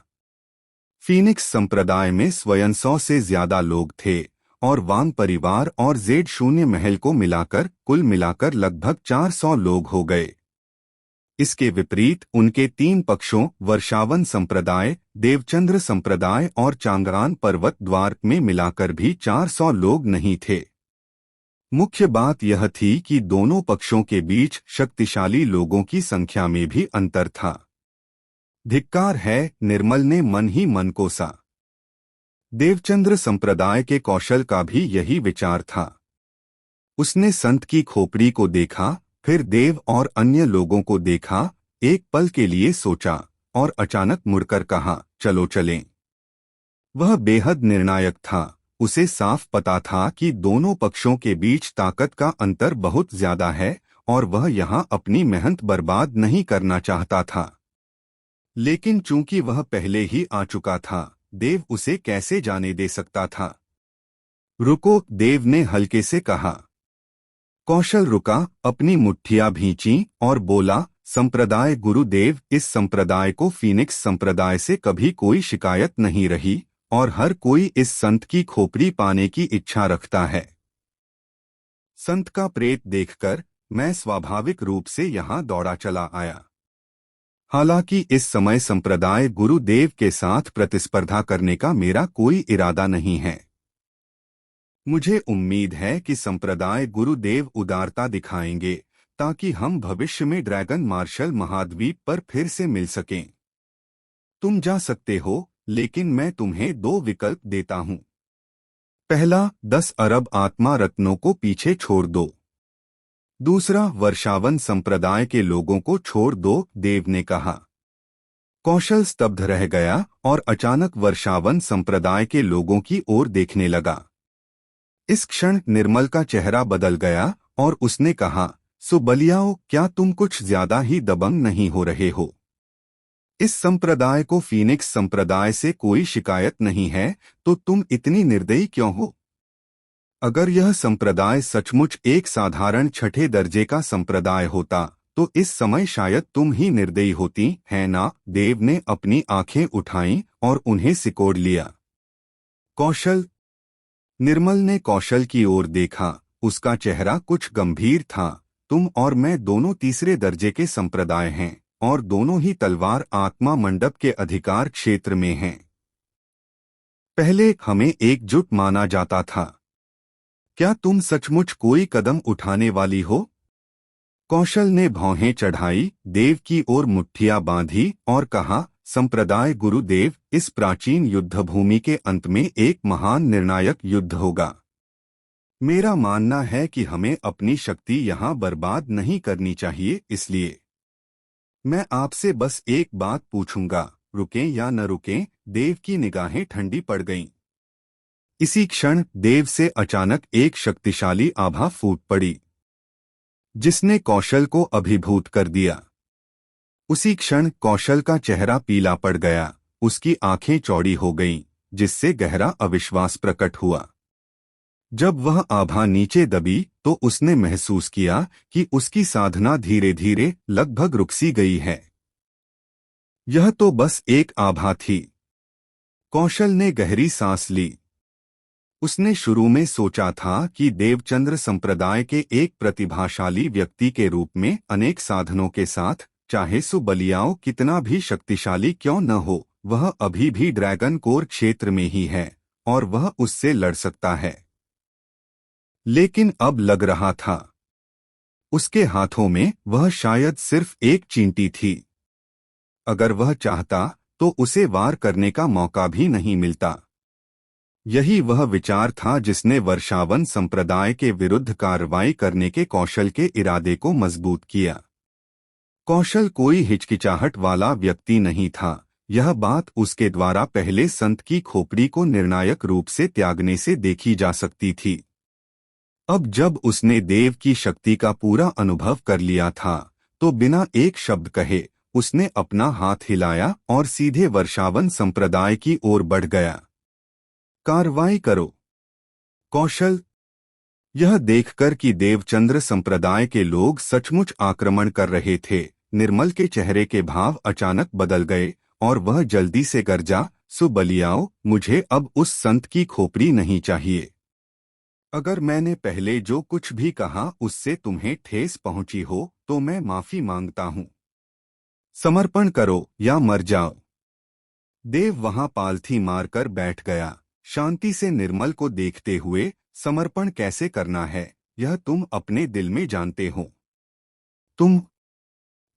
S1: फीनिक्स संप्रदाय में स्वयं 100 से ज्यादा लोग थे और वांग परिवार और जेड शून्य महल को मिलाकर कुल मिलाकर लगभग 400 लोग हो गए। इसके विपरीत उनके 3 पक्षों वर्षावन संप्रदाय, देवचंद्र संप्रदाय और चांगरान पर्वत द्वार में मिलाकर भी 400 लोग नहीं थे। मुख्य बात यह थी कि दोनों पक्षों के बीच शक्तिशाली लोगों की संख्या में भी अंतर था। धिक्कार है, निर्मल ने मन ही मन कोसा। देवचंद्र संप्रदाय के कौशल का भी यही विचार था। उसने संत की खोपड़ी को देखा, फिर देव और अन्य लोगों को देखा, एक पल के लिए सोचा और अचानक मुड़कर कहा, चलो चलें। वह बेहद निर्णायक था। उसे साफ पता था कि दोनों पक्षों के बीच ताकत का अंतर बहुत ज्यादा है और वह यहां अपनी मेहनत बर्बाद नहीं करना चाहता था। लेकिन चूंकि वह पहले ही आ चुका था, देव उसे कैसे जाने दे सकता था। रुको, देव ने हल्के से कहा। कौशल रुका, अपनी मुट्ठियां भींची और बोला, संप्रदाय गुरुदेव, इस संप्रदाय को फीनिक्स संप्रदाय से कभी कोई शिकायत नहीं रही और हर कोई इस संत की खोपड़ी पाने की इच्छा रखता है। संत का प्रेत देखकर मैं स्वाभाविक रूप से यहां दौड़ा चला आया। हालांकि इस समय संप्रदाय गुरुदेव के साथ प्रतिस्पर्धा करने का मेरा कोई इरादा नहीं है। मुझे उम्मीद है कि संप्रदाय गुरुदेव उदारता दिखाएंगे ताकि हम भविष्य में ड्रैगन मार्शल महाद्वीप पर फिर से मिल सकें। तुम जा सकते हो, लेकिन मैं तुम्हें 2 विकल्प देता हूं। पहला, 10 अरब आत्मा रत्नों को पीछे छोड़ दो। दूसरा, वर्षावन संप्रदाय के लोगों को छोड़ दो, देव ने कहा। कौशल स्तब्ध रह गया और अचानक वर्षावन संप्रदाय के लोगों की ओर देखने लगा। इस क्षण निर्मल का चेहरा बदल गया और उसने कहा, सुबलियाओ, क्या तुम कुछ ज्यादा ही दबंग नहीं हो रहे हो? इस संप्रदाय को फीनिक्स संप्रदाय से कोई शिकायत नहीं है, तो तुम इतनी निर्दयी क्यों हो? अगर यह संप्रदाय सचमुच एक साधारण 6ठे दर्जे का संप्रदाय होता तो इस समय शायद तुम ही निर्दयी होती, है ना? देव ने अपनी आंखें उठाईं और उन्हें सिकोड़ लिया। कौशल। निर्मल ने कौशल की ओर देखा। उसका चेहरा कुछ गंभीर था। तुम और मैं दोनों तीसरे दर्जे के संप्रदाय हैं और दोनों ही तलवार आत्मा मंडप के अधिकार क्षेत्र में हैं। पहले हमें एकजुट माना जाता था। क्या तुम सचमुच कोई कदम उठाने वाली हो? कौशल ने भौहें चढ़ाई, देव की ओर मुट्ठियां बांधी और कहा, संप्रदाय गुरुदेव, इस प्राचीन युद्धभूमि के अंत में एक महान निर्णायक युद्ध होगा। मेरा मानना है कि हमें अपनी शक्ति यहाँ बर्बाद नहीं करनी चाहिए, इसलिए मैं आपसे बस एक बात पूछूंगा, रुकें या न रुकें? देव की निगाहें ठंडी पड़ गईं। इसी क्षण देव से अचानक एक शक्तिशाली आभा फूट पड़ी, जिसने कौशल को अभिभूत कर दिया। उसी क्षण कौशल का चेहरा पीला पड़ गया, उसकी आंखें चौड़ी हो गईं, जिससे गहरा अविश्वास प्रकट हुआ। जब वह आभा नीचे दबी तो उसने महसूस किया कि उसकी साधना धीरे धीरे लगभग रुक सी गई है। यह तो बस एक आभा थी। कौशल ने गहरी सांस ली। उसने शुरू में सोचा था कि देवचंद्र संप्रदाय के एक प्रतिभाशाली व्यक्ति के रूप में अनेक साधनों के साथ, चाहे सुबलियाओं कितना भी शक्तिशाली क्यों न हो, वह अभी भी ड्रैगन कोर क्षेत्र में ही है और वह उससे लड़ सकता है। लेकिन अब लग रहा था उसके हाथों में वह शायद सिर्फ एक चींटी थी। अगर वह चाहता तो उसे वार करने का मौका भी नहीं मिलता। यही वह विचार था जिसने वर्षावन संप्रदाय के विरुद्ध कार्रवाई करने के कौशल के इरादे को मजबूत किया। कौशल कोई हिचकिचाहट वाला व्यक्ति नहीं था। यह बात उसके द्वारा पहले संत की खोपड़ी को निर्णायक रूप से त्यागने से देखी जा सकती थी। अब जब उसने देव की शक्ति का पूरा अनुभव कर लिया था तो बिना एक शब्द कहे उसने अपना हाथ हिलाया और सीधे वर्षावन संप्रदाय की ओर बढ़ गया। कार्रवाई करो कौशल। यह देखकर कि देवचंद्र संप्रदाय के लोग सचमुच आक्रमण कर रहे थे, निर्मल के चेहरे के भाव अचानक बदल गए और वह जल्दी से गर्जा, सुबलियाओ, मुझे अब उस संत की खोपड़ी नहीं चाहिए। अगर मैंने पहले जो कुछ भी कहा उससे तुम्हें ठेस पहुंची हो तो मैं माफी मांगता हूं। समर्पण करो या मर जाओ। देव वहां पालथी मारकर बैठ गया, शांति से निर्मल को देखते हुए। समर्पण कैसे करना है यह तुम अपने दिल में जानते हो। तुम।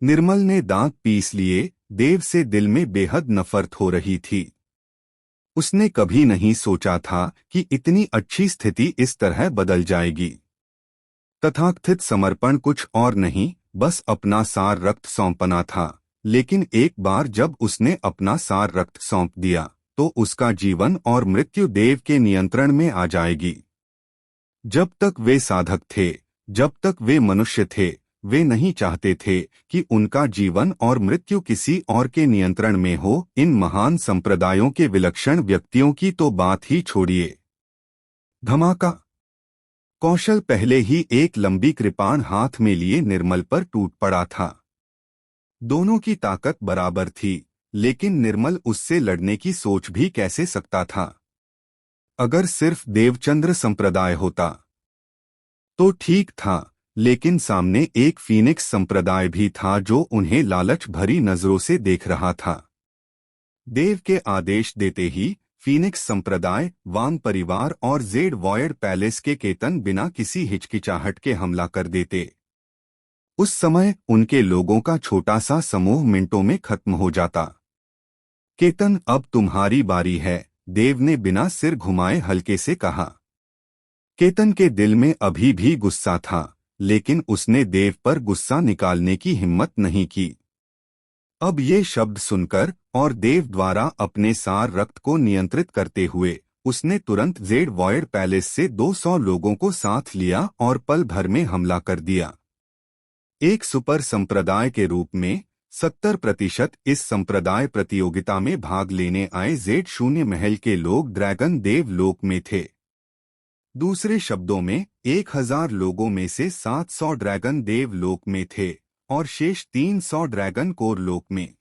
S1: निर्मल ने दांत पीस लिए। देव से दिल में बेहद नफरत हो रही थी। उसने कभी नहीं सोचा था कि इतनी अच्छी स्थिति इस तरह बदल जाएगी। तथाकथित समर्पण कुछ और नहीं, बस अपना सार रक्त सौंपना था। लेकिन एक बार जब उसने अपना सार रक्त सौंप दिया तो उसका जीवन और मृत्यु देव के नियंत्रण में आ जाएगी। जब तक वे साधक थे, जब तक वे मनुष्य थे, वे नहीं चाहते थे कि उनका जीवन और मृत्यु किसी और के नियंत्रण में हो। इन महान संप्रदायों के विलक्षण व्यक्तियों की तो बात ही छोड़िए। धमाका। कौशल पहले ही एक लंबी कृपाण हाथ में लिए निर्मल पर टूट पड़ा था। दोनों की ताकत बराबर थी, लेकिन निर्मल उससे लड़ने की सोच भी कैसे सकता था। अगर सिर्फ देवचंद्र संप्रदाय होता तो ठीक था, लेकिन सामने एक फीनिक्स संप्रदाय भी था जो उन्हें लालच भरी नजरों से देख रहा था। देव के आदेश देते ही फीनिक्स संप्रदाय, वांग परिवार और जेड वॉयड पैलेस के केतन बिना किसी हिचकिचाहट के हमला कर देते। उस समय उनके लोगों का छोटा सा समूह मिनटों में खत्म हो जाता। केतन, अब तुम्हारी बारी है, देव ने बिना सिर घुमाए हल्के से कहा। केतन के दिल में अभी भी गुस्सा था, लेकिन उसने देव पर गुस्सा निकालने की हिम्मत नहीं की। अब ये शब्द सुनकर और देव द्वारा अपने सार रक्त को नियंत्रित करते हुए उसने तुरंत जेड वॉयड पैलेस से 200 लोगों को साथ लिया और पल भर में हमला कर दिया। एक सुपर संप्रदाय के रूप में 70% इस संप्रदाय प्रतियोगिता में भाग लेने आए जेड शून्य महल के लोग ड्रैगन देव लोक में थे। दूसरे शब्दों में 1000 लोगों में से 700 ड्रैगन देव लोक में थे और शेष 300 ड्रैगन कोर लोक में।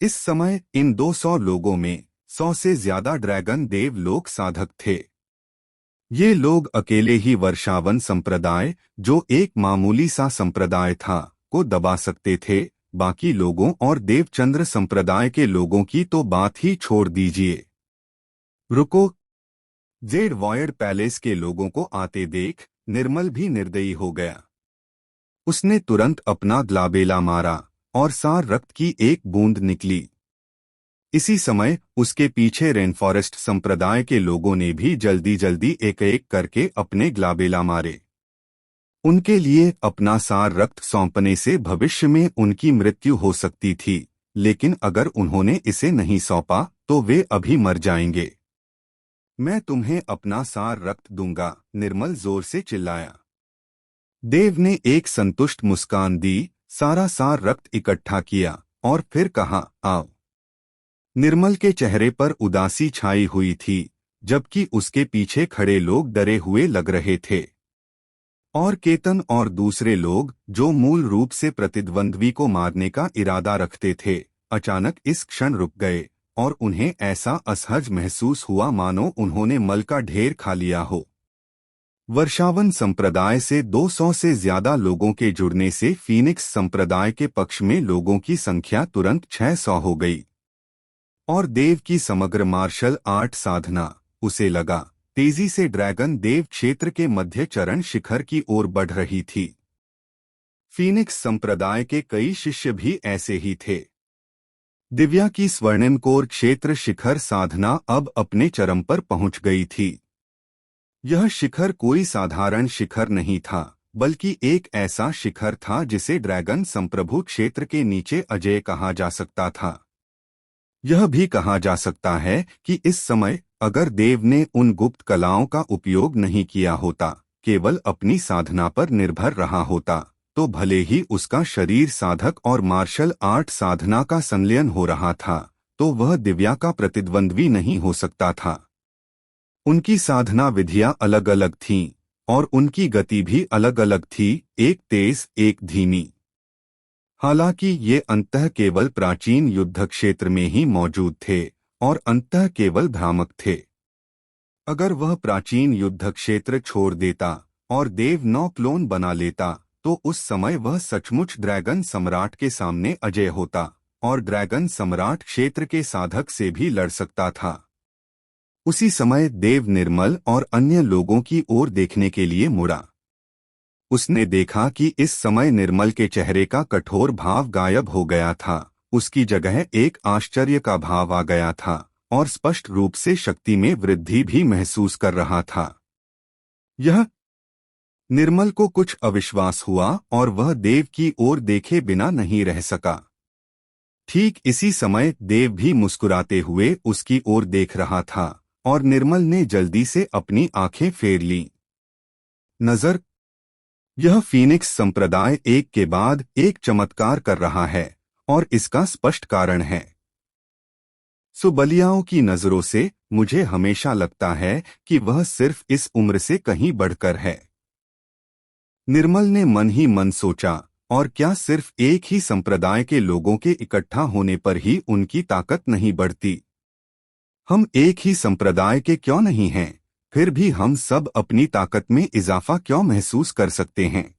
S1: इस समय इन 200 लोगों में 100 से ज्यादा ड्रैगन देव लोक साधक थे। ये लोग अकेले ही वर्षावन संप्रदाय, जो एक मामूली सा संप्रदाय था, को दबा सकते थे। बाकी लोगों और देवचंद्र संप्रदाय के लोगों की तो बात ही छोड़ दीजिए। रुको। जेड वॉयड पैलेस के लोगों को आते देख निर्मल भी निर्दयी हो गया। उसने तुरंत अपना ग्लाबेला मारा और सार रक्त की एक बूंद निकली। इसी समय उसके पीछे रेनफॉरेस्ट संप्रदाय के लोगों ने भी जल्दी जल्दी एक एक करके अपने ग्लाबेला मारे। उनके लिए अपना सार रक्त सौंपने से भविष्य में उनकी मृत्यु हो सकती थी, लेकिन अगर उन्होंने इसे नहीं सौंपा तो वे अभी मर जाएंगे। मैं तुम्हें अपना सार रक्त दूंगा, निर्मल जोर से चिल्लाया। देव ने एक संतुष्ट मुस्कान दी, सारा सार रक्त इकट्ठा किया और फिर कहा, आओ। निर्मल के चेहरे पर उदासी छाई हुई थी, जबकि उसके पीछे खड़े लोग डरे हुए लग रहे थे। और केतन और दूसरे लोग, जो मूल रूप से प्रतिद्वंद्वी को मारने का इरादा रखते थे, अचानक इस क्षण रुक गए और उन्हें ऐसा असहज महसूस हुआ मानो उन्होंने मल का ढेर खा लिया हो। वर्षावन संप्रदाय से 200 से ज्यादा लोगों के जुड़ने से फीनिक्स संप्रदाय के पक्ष में लोगों की संख्या तुरंत 600 हो गई। और देव की समग्र मार्शल आर्ट साधना, उसे लगा, तेजी से ड्रैगन देव क्षेत्र के मध्य चरण शिखर की ओर बढ़ रही थी। फीनिक्स संप्रदाय के कई शिष्य भी ऐसे ही थे। दिव्या की स्वर्णिम कोर क्षेत्र शिखर साधना अब अपने चरम पर पहुंच गई थी। यह शिखर कोई साधारण शिखर नहीं था, बल्कि एक ऐसा शिखर था जिसे ड्रैगन संप्रभु क्षेत्र के नीचे अजय कहा जा सकता था। यह भी कहा जा सकता है कि इस समय अगर देव ने उन गुप्त कलाओं का उपयोग नहीं किया होता, केवल अपनी साधना पर निर्भर रहा होता, तो भले ही उसका शरीर साधक और मार्शल आर्ट साधना का संलयन हो रहा था, तो वह दिव्या का प्रतिद्वंद्वी नहीं हो सकता था। उनकी साधना विधियां अलग अलग थीं, और उनकी गति भी अलग अलग थी, एक तेज एक धीमी। हालांकि ये अंततः केवल प्राचीन युद्ध क्षेत्र में ही मौजूद थे, और अंततः केवल भ्रामक थे। अगर वह प्राचीन युद्ध क्षेत्र छोड़ देता और देव 9 क्लोन बना लेता, तो उस समय वह सचमुच ड्रैगन सम्राट के सामने अजय होता, और ड्रैगन सम्राट क्षेत्र के साधक से भी लड़ सकता था। उसी समय देव निर्मल और अन्य लोगों की ओर देखने के लिए मुड़ा। उसने देखा कि इस समय निर्मल के चेहरे का कठोर भाव गायब हो गया था, उसकी जगह एक आश्चर्य का भाव आ गया था, और स्पष्ट रूप से शक्ति में वृद्धि भी महसूस कर रहा था। यह निर्मल को कुछ अविश्वास हुआ और वह देव की ओर देखे बिना नहीं रह सका। ठीक इसी समय देव भी मुस्कुराते हुए उसकी ओर देख रहा था, और निर्मल ने जल्दी से अपनी आंखें फेर लीं। नजर, यह फीनिक्स संप्रदाय एक के बाद एक चमत्कार कर रहा है, और इसका स्पष्ट कारण है। सुबलियाओं की नजरों से मुझे हमेशा लगता है कि वह सिर्फ इस उम्र से कहीं बढ़कर है। निर्मल ने मन ही मन सोचा, और क्या सिर्फ एक ही संप्रदाय के लोगों के इकट्ठा होने पर ही उनकी ताकत नहीं बढ़ती? हम एक ही संप्रदाय के क्यों नहीं हैं, फिर भी हम सब अपनी ताकत में इजाफा क्यों महसूस कर सकते हैं?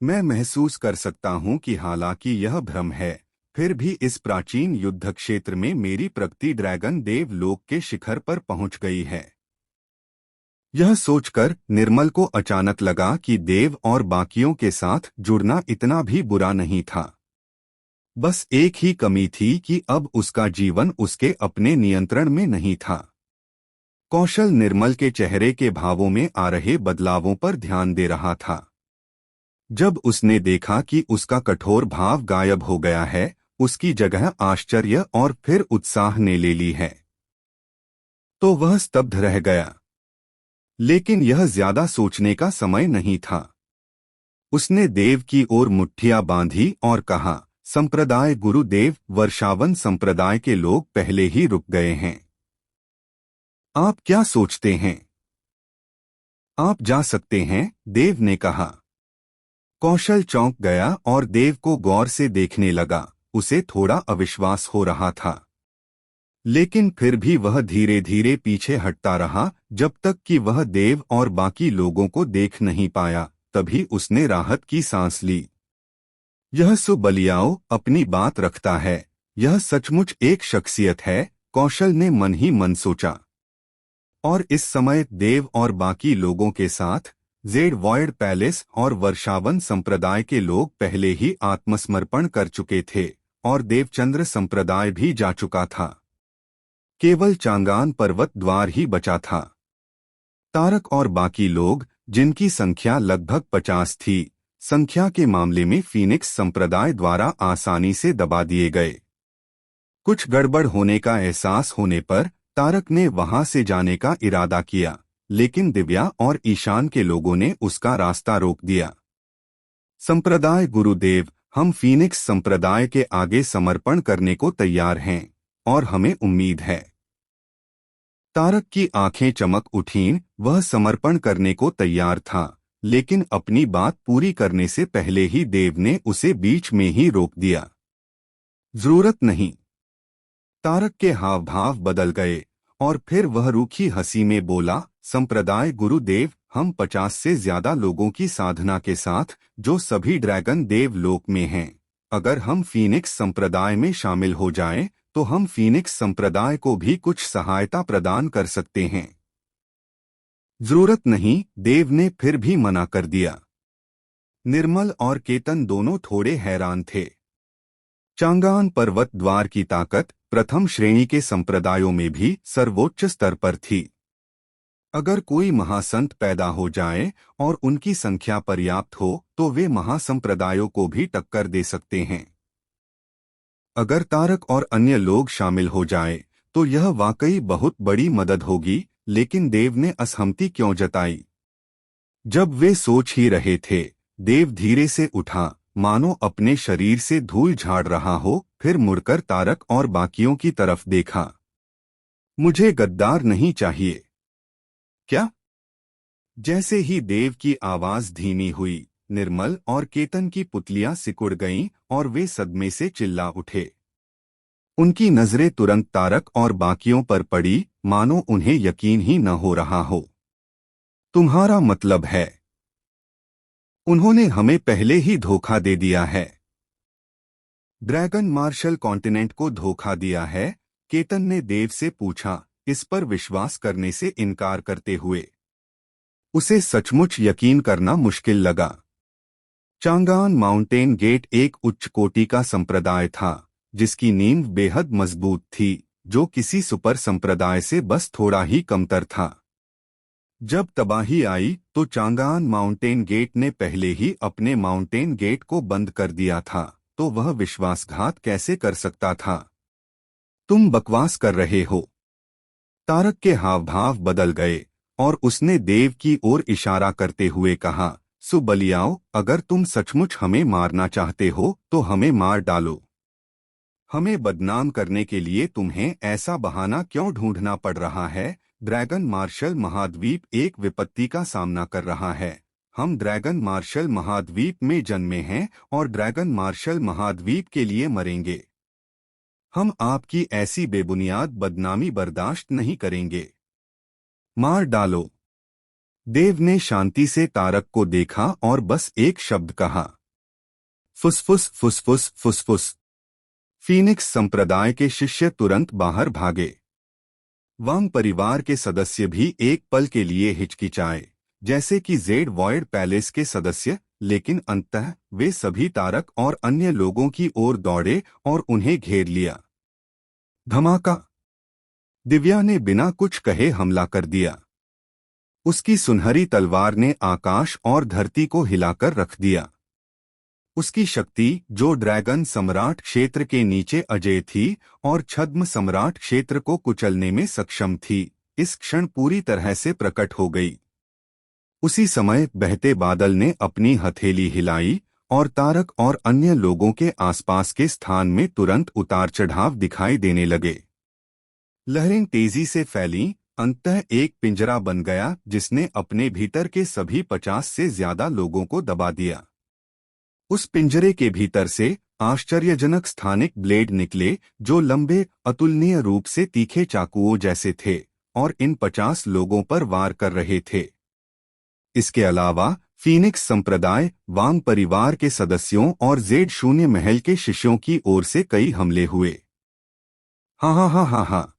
S1: मैं महसूस कर सकता हूं कि हालांकि यह भ्रम है, फिर भी इस प्राचीन युद्ध क्षेत्र में मेरी प्रगति ड्रैगन देव लोक के शिखर पर पहुंच गई है। यह सोचकर निर्मल को अचानक लगा कि देव और बाकियों के साथ जुड़ना इतना भी बुरा नहीं था। बस एक ही कमी थी कि अब उसका जीवन उसके अपने नियंत्रण में नहीं था। कौशल निर्मल के चेहरे के भावों में आ रहे बदलावों पर ध्यान दे रहा था। जब उसने देखा कि उसका कठोर भाव गायब हो गया है, उसकी जगह आश्चर्य और फिर उत्साह ने ले ली है, तो वह स्तब्ध रह गया। लेकिन यह ज्यादा सोचने का समय नहीं था। उसने देव की ओर मुट्ठियां बांधी और कहा, संप्रदाय गुरुदेव, वर्षावन संप्रदाय के लोग पहले ही रुक गए हैं। आप क्या सोचते हैं? आप जा सकते हैं, देव ने कहा। कौशल चौंक गया और देव को गौर से देखने लगा। उसे थोड़ा अविश्वास हो रहा था, लेकिन फिर भी वह धीरे धीरे पीछे हटता रहा, जब तक कि वह देव और बाकी लोगों को देख नहीं पाया। तभी उसने राहत की सांस ली। यह सुबलियाओ अपनी बात रखता है, यह सचमुच एक शख्सियत है, कौशल ने मन ही मन सोचा। और इस समय देव और बाकी लोगों के साथ जेड वॉयड पैलेस और वर्षावन संप्रदाय के लोग पहले ही आत्मसमर्पण कर चुके थे, और देवचंद्र संप्रदाय भी जा चुका था। केवल चांगान पर्वत द्वार ही बचा था। तारक और बाकी लोग, जिनकी संख्या लगभग 50 थी, संख्या के मामले में फीनिक्स संप्रदाय द्वारा आसानी से दबा दिए गए। कुछ गड़बड़ होने का एहसास होने पर तारक ने वहां से जाने का इरादा किया, लेकिन दिव्या और ईशान के लोगों ने उसका रास्ता रोक दिया। संप्रदाय गुरुदेव, हम फीनिक्स संप्रदाय के आगे समर्पण करने को तैयार हैं, और हमें उम्मीद है। तारक की आंखें चमक उठीं, वह समर्पण करने को तैयार था, लेकिन अपनी बात पूरी करने से पहले ही देव ने उसे बीच में ही रोक दिया। जरूरत नहीं। तारक के हाव भाव बदल गए, और फिर वह रूखी हंसी में बोला, संप्रदाय गुरुदेव, हम 50 से ज्यादा लोगों की साधना के साथ, जो सभी ड्रैगन देव लोक में हैं, अगर हम फीनिक्स संप्रदाय में शामिल हो जाएं, तो हम फीनिक्स संप्रदाय को भी कुछ सहायता प्रदान कर सकते हैं। जरूरत नहीं, देव ने फिर भी मना कर दिया। निर्मल और केतन दोनों थोड़े हैरान थे। चांगान पर्वत द्वार की ताकत प्रथम श्रेणी के संप्रदायों में भी सर्वोच्च स्तर पर थी। अगर कोई महासंत पैदा हो जाए और उनकी संख्या पर्याप्त हो तो वे महासंप्रदायों को भी टक्कर दे सकते हैं। अगर तारक और अन्य लोग शामिल हो जाए तो यह वाकई बहुत बड़ी मदद होगी, लेकिन देव ने असहमति क्यों जताई? जब वे सोच ही रहे थे, देव धीरे से उठा, मानो अपने शरीर से धूल झाड़ रहा हो, फिर मुड़कर तारक और बाकियों की तरफ देखा। मुझे गद्दार नहीं चाहिए। क्या? जैसे ही देव की आवाज धीमी हुई, निर्मल और केतन की पुतलियां सिकुड़ गईं और वे सदमे से चिल्ला उठे। उनकी नजरें तुरंत तारक और बाकियों पर पड़ी, मानो उन्हें यकीन ही न हो रहा हो। तुम्हारा मतलब है उन्होंने हमें पहले ही धोखा दे दिया है? ड्रैगन मार्शल कॉन्टिनेंट को धोखा दिया है? केतन ने देव से पूछा, इस पर विश्वास करने से इनकार करते हुए। उसे सचमुच यकीन करना मुश्किल लगा। चांगान माउंटेन गेट एक उच्च कोटि का संप्रदाय था, जिसकी नींव बेहद मजबूत थी, जो किसी सुपर संप्रदाय से बस थोड़ा ही कमतर था। जब तबाही आई तो चांगान माउंटेन गेट ने पहले ही अपने माउंटेन गेट को बंद कर दिया था, तो वह विश्वासघात कैसे कर सकता था? तुम बकवास कर रहे हो। तारक के हाव भाव बदल गए और उसने देव की ओर इशारा करते हुए कहा, सुबलियाओ, अगर तुम सचमुच हमें मारना चाहते हो तो हमें मार डालो। हमें बदनाम करने के लिए तुम्हें ऐसा बहाना क्यों ढूंढना पड़ रहा है? ड्रैगन मार्शल महाद्वीप एक विपत्ति का सामना कर रहा है। हम ड्रैगन मार्शल महाद्वीप में जन्मे हैं और ड्रैगन मार्शल महाद्वीप के लिए मरेंगे। हम आपकी ऐसी बेबुनियाद बदनामी बर्दाश्त नहीं करेंगे। मार डालो। देव ने शांति से तारक को देखा और बस एक शब्द कहा, फुसफुस फुसफुस फुसफुस। फीनिक्स संप्रदाय के शिष्य तुरंत बाहर भागे। वांग परिवार के सदस्य भी एक पल के लिए हिचकिचाए, जैसे कि जेड वॉयड पैलेस के सदस्य, लेकिन अंततः वे सभी तारक और अन्य लोगों की ओर दौड़े और उन्हें घेर लिया। धमाका! दिव्या ने बिना कुछ कहे हमला कर दिया। उसकी सुनहरी तलवार ने आकाश और धरती को हिलाकर रख दिया। उसकी शक्ति, जो ड्रैगन सम्राट क्षेत्र के नीचे अजेय थी और छद्म सम्राट क्षेत्र को कुचलने में सक्षम थी, इस क्षण पूरी तरह से प्रकट हो गई। उसी समय बहते बादल ने अपनी हथेली हिलाई और तारक और अन्य लोगों के आसपास के स्थान में तुरंत उतार चढ़ाव दिखाई देने लगे। लहरें तेजी से फैलीं, अंततः एक पिंजरा बन गया जिसने अपने भीतर के सभी 50 से ज्यादा लोगों को दबा दिया। उस पिंजरे के भीतर से आश्चर्यजनक स्थानिक ब्लेड निकले, जो लंबे, अतुलनीय रूप से तीखे चाकुओं जैसे थे और इन 50 लोगों पर वार कर रहे थे। इसके अलावा फीनिक्स संप्रदाय, वांग परिवार के सदस्यों और जेड शून्य महल के शिष्यों की ओर से कई हमले हुए। हाँ हाँ हाँ हाँ हाँ।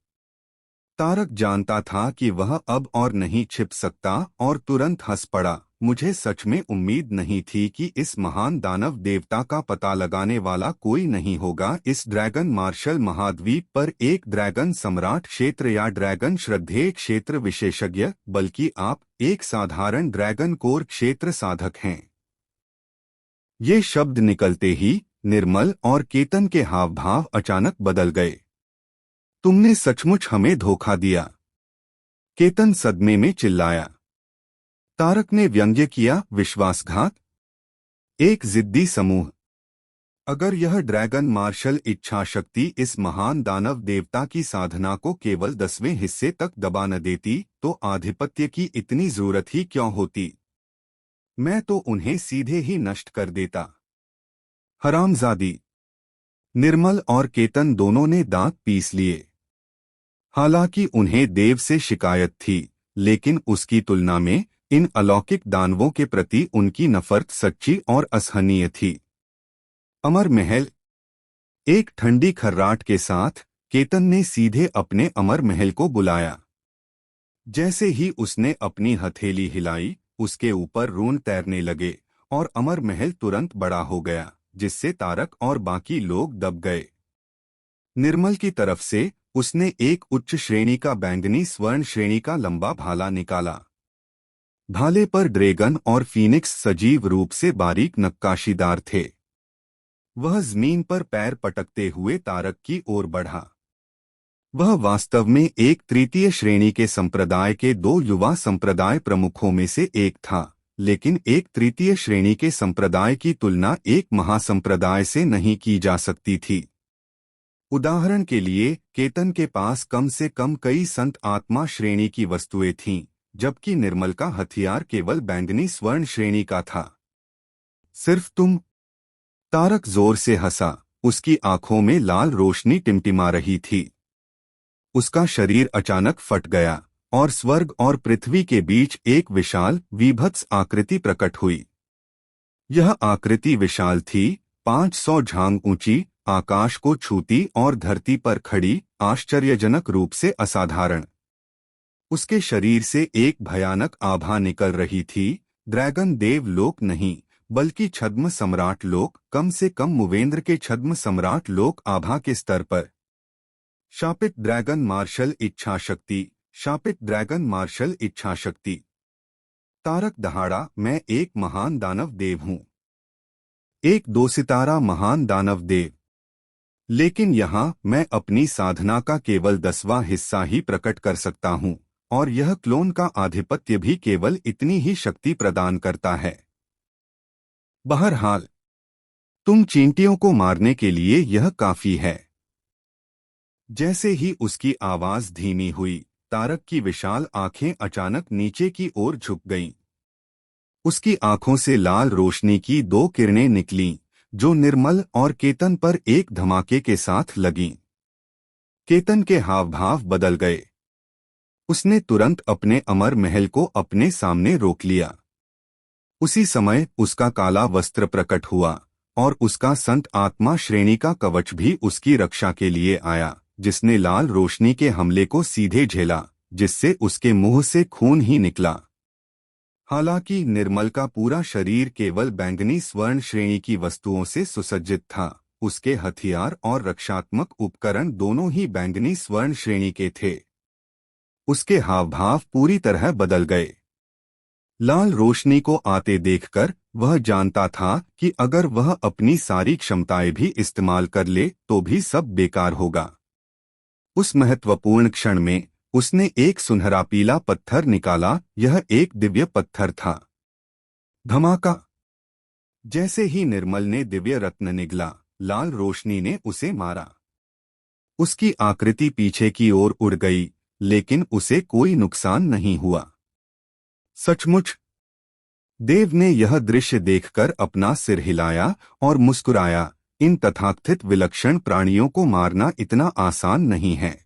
S1: तारक जानता था कि वह अब और नहीं छिप सकता और तुरंत हंस पड़ा। मुझे सच में उम्मीद नहीं थी कि इस महान दानव देवता का पता लगाने वाला कोई नहीं होगा इस ड्रैगन मार्शल महाद्वीप पर एक ड्रैगन सम्राट क्षेत्र या ड्रैगन श्रद्धेय क्षेत्र विशेषज्ञ, बल्कि आप एक साधारण ड्रैगन कोर क्षेत्र साधक हैं। ये शब्द निकलते ही निर्मल और केतन के हाव भाव अचानक बदल गए। तुमने सचमुच हमें धोखा दिया, केतन सदमे में चिल्लाया। तारक ने व्यंग्य किया, विश्वासघात? एक जिद्दी समूह। अगर यह ड्रैगन मार्शल इच्छा शक्ति इस महान दानव देवता की साधना को केवल 10वें हिस्से तक दबा न देती तो आधिपत्य की इतनी जरूरत ही क्यों होती? मैं तो उन्हें सीधे ही नष्ट कर देता। हरामजादी! निर्मल और केतन दोनों ने दांत पीस लिए। हालांकि उन्हें देव से शिकायत थी, लेकिन उसकी तुलना में इन अलौकिक दानवों के प्रति उनकी नफरत सच्ची और असहनीय थी। अमर महल। एक ठंडी खर्राट के साथ केतन ने सीधे अपने अमर महल को बुलाया। जैसे ही उसने अपनी हथेली हिलाई, उसके ऊपर रून तैरने लगे और अमर महल तुरंत बड़ा हो गया, जिससे तारक और बाकी लोग दब गए। निर्मल की तरफ से उसने एक उच्च श्रेणी का बैंगनी स्वर्ण श्रेणी का लंबा भाला निकाला। भाले पर ड्रैगन और फीनिक्स सजीव रूप से बारीक नक्काशीदार थे। वह जमीन पर पैर पटकते हुए तारक की ओर बढ़ा। वह वास्तव में एक तृतीय श्रेणी के संप्रदाय के दो युवा संप्रदाय प्रमुखों में से एक था, लेकिन एक तृतीय श्रेणी के संप्रदाय की तुलना एक महासंप्रदाय से नहीं की जा सकती थी। उदाहरण के लिए, केतन के पास कम से कम कई संत आत्मा श्रेणी की वस्तुएं थीं, जबकि निर्मल का हथियार केवल बैंगनी स्वर्ण श्रेणी का था। सिर्फ तुम? तारक जोर से हंसा। उसकी आंखों में लाल रोशनी टिमटिमा रही थी। उसका शरीर अचानक फट गया और स्वर्ग और पृथ्वी के बीच एक विशाल विभत्स आकृति प्रकट हुई। यह आकृति विशाल थी, 500 झांग ऊंची, आकाश को छूती और धरती पर खड़ी, आश्चर्यजनक रूप से असाधारण। उसके शरीर से एक भयानक आभा निकल रही थी। ड्रैगन देव लोक नहीं, बल्कि छद्म सम्राट लोक, कम से कम मुवेंद्र के छद्म सम्राट लोक आभा के स्तर पर। शापित ड्रैगन मार्शल इच्छा शक्ति, शापित ड्रैगन मार्शल इच्छा शक्ति। तारक दहाड़ा, मैं एक महान दानव देव हूं, एक 2 सितारा महान दानव देव। लेकिन यहाँ मैं अपनी साधना का केवल 10वां हिस्सा ही प्रकट कर सकता हूँ, और यह क्लोन का आधिपत्य भी केवल इतनी ही शक्ति प्रदान करता है। बहरहाल, तुम चींटियों को मारने के लिए यह काफी है। जैसे ही उसकी आवाज धीमी हुई, तारक की विशाल आंखें अचानक नीचे की ओर झुक गईं। उसकी आंखों से लाल रोशनी की 2 किरणें निकलीं, जो निर्मल और केतन पर एक धमाके के साथ लगीं। केतन के हाव भाव बदल गए। उसने तुरंत अपने अमर महल को अपने सामने रोक लिया। उसी समय उसका काला वस्त्र प्रकट हुआ और उसका संत आत्मा श्रेणी का कवच भी उसकी रक्षा के लिए आया, जिसने लाल रोशनी के हमले को सीधे झेला, जिससे उसके मुंह से खून ही निकला। हालांकि निर्मल का पूरा शरीर केवल बैंगनी स्वर्ण श्रेणी की वस्तुओं से सुसज्जित था, उसके हथियार और रक्षात्मक उपकरण दोनों ही बैंगनी स्वर्ण श्रेणी के थे। उसके हाव भाव पूरी तरह बदल गए। लाल रोशनी को आते देखकर वह जानता था कि अगर वह अपनी सारी क्षमताएं भी इस्तेमाल कर ले तो भी सब बेकार होगा। उस महत्वपूर्ण क्षण में उसने एक सुनहरा पीला पत्थर निकाला। यह एक दिव्य पत्थर था। धमाका! जैसे ही निर्मल ने दिव्य रत्न निगला, लाल रोशनी ने उसे मारा। उसकी आकृति पीछे की ओर उड़ गई, लेकिन उसे कोई नुकसान नहीं हुआ। सचमुच! देव ने यह दृश्य देखकर अपना सिर हिलाया और मुस्कुराया। इन तथाकथित विलक्षण प्राणियों को मारना इतना आसान नहीं है।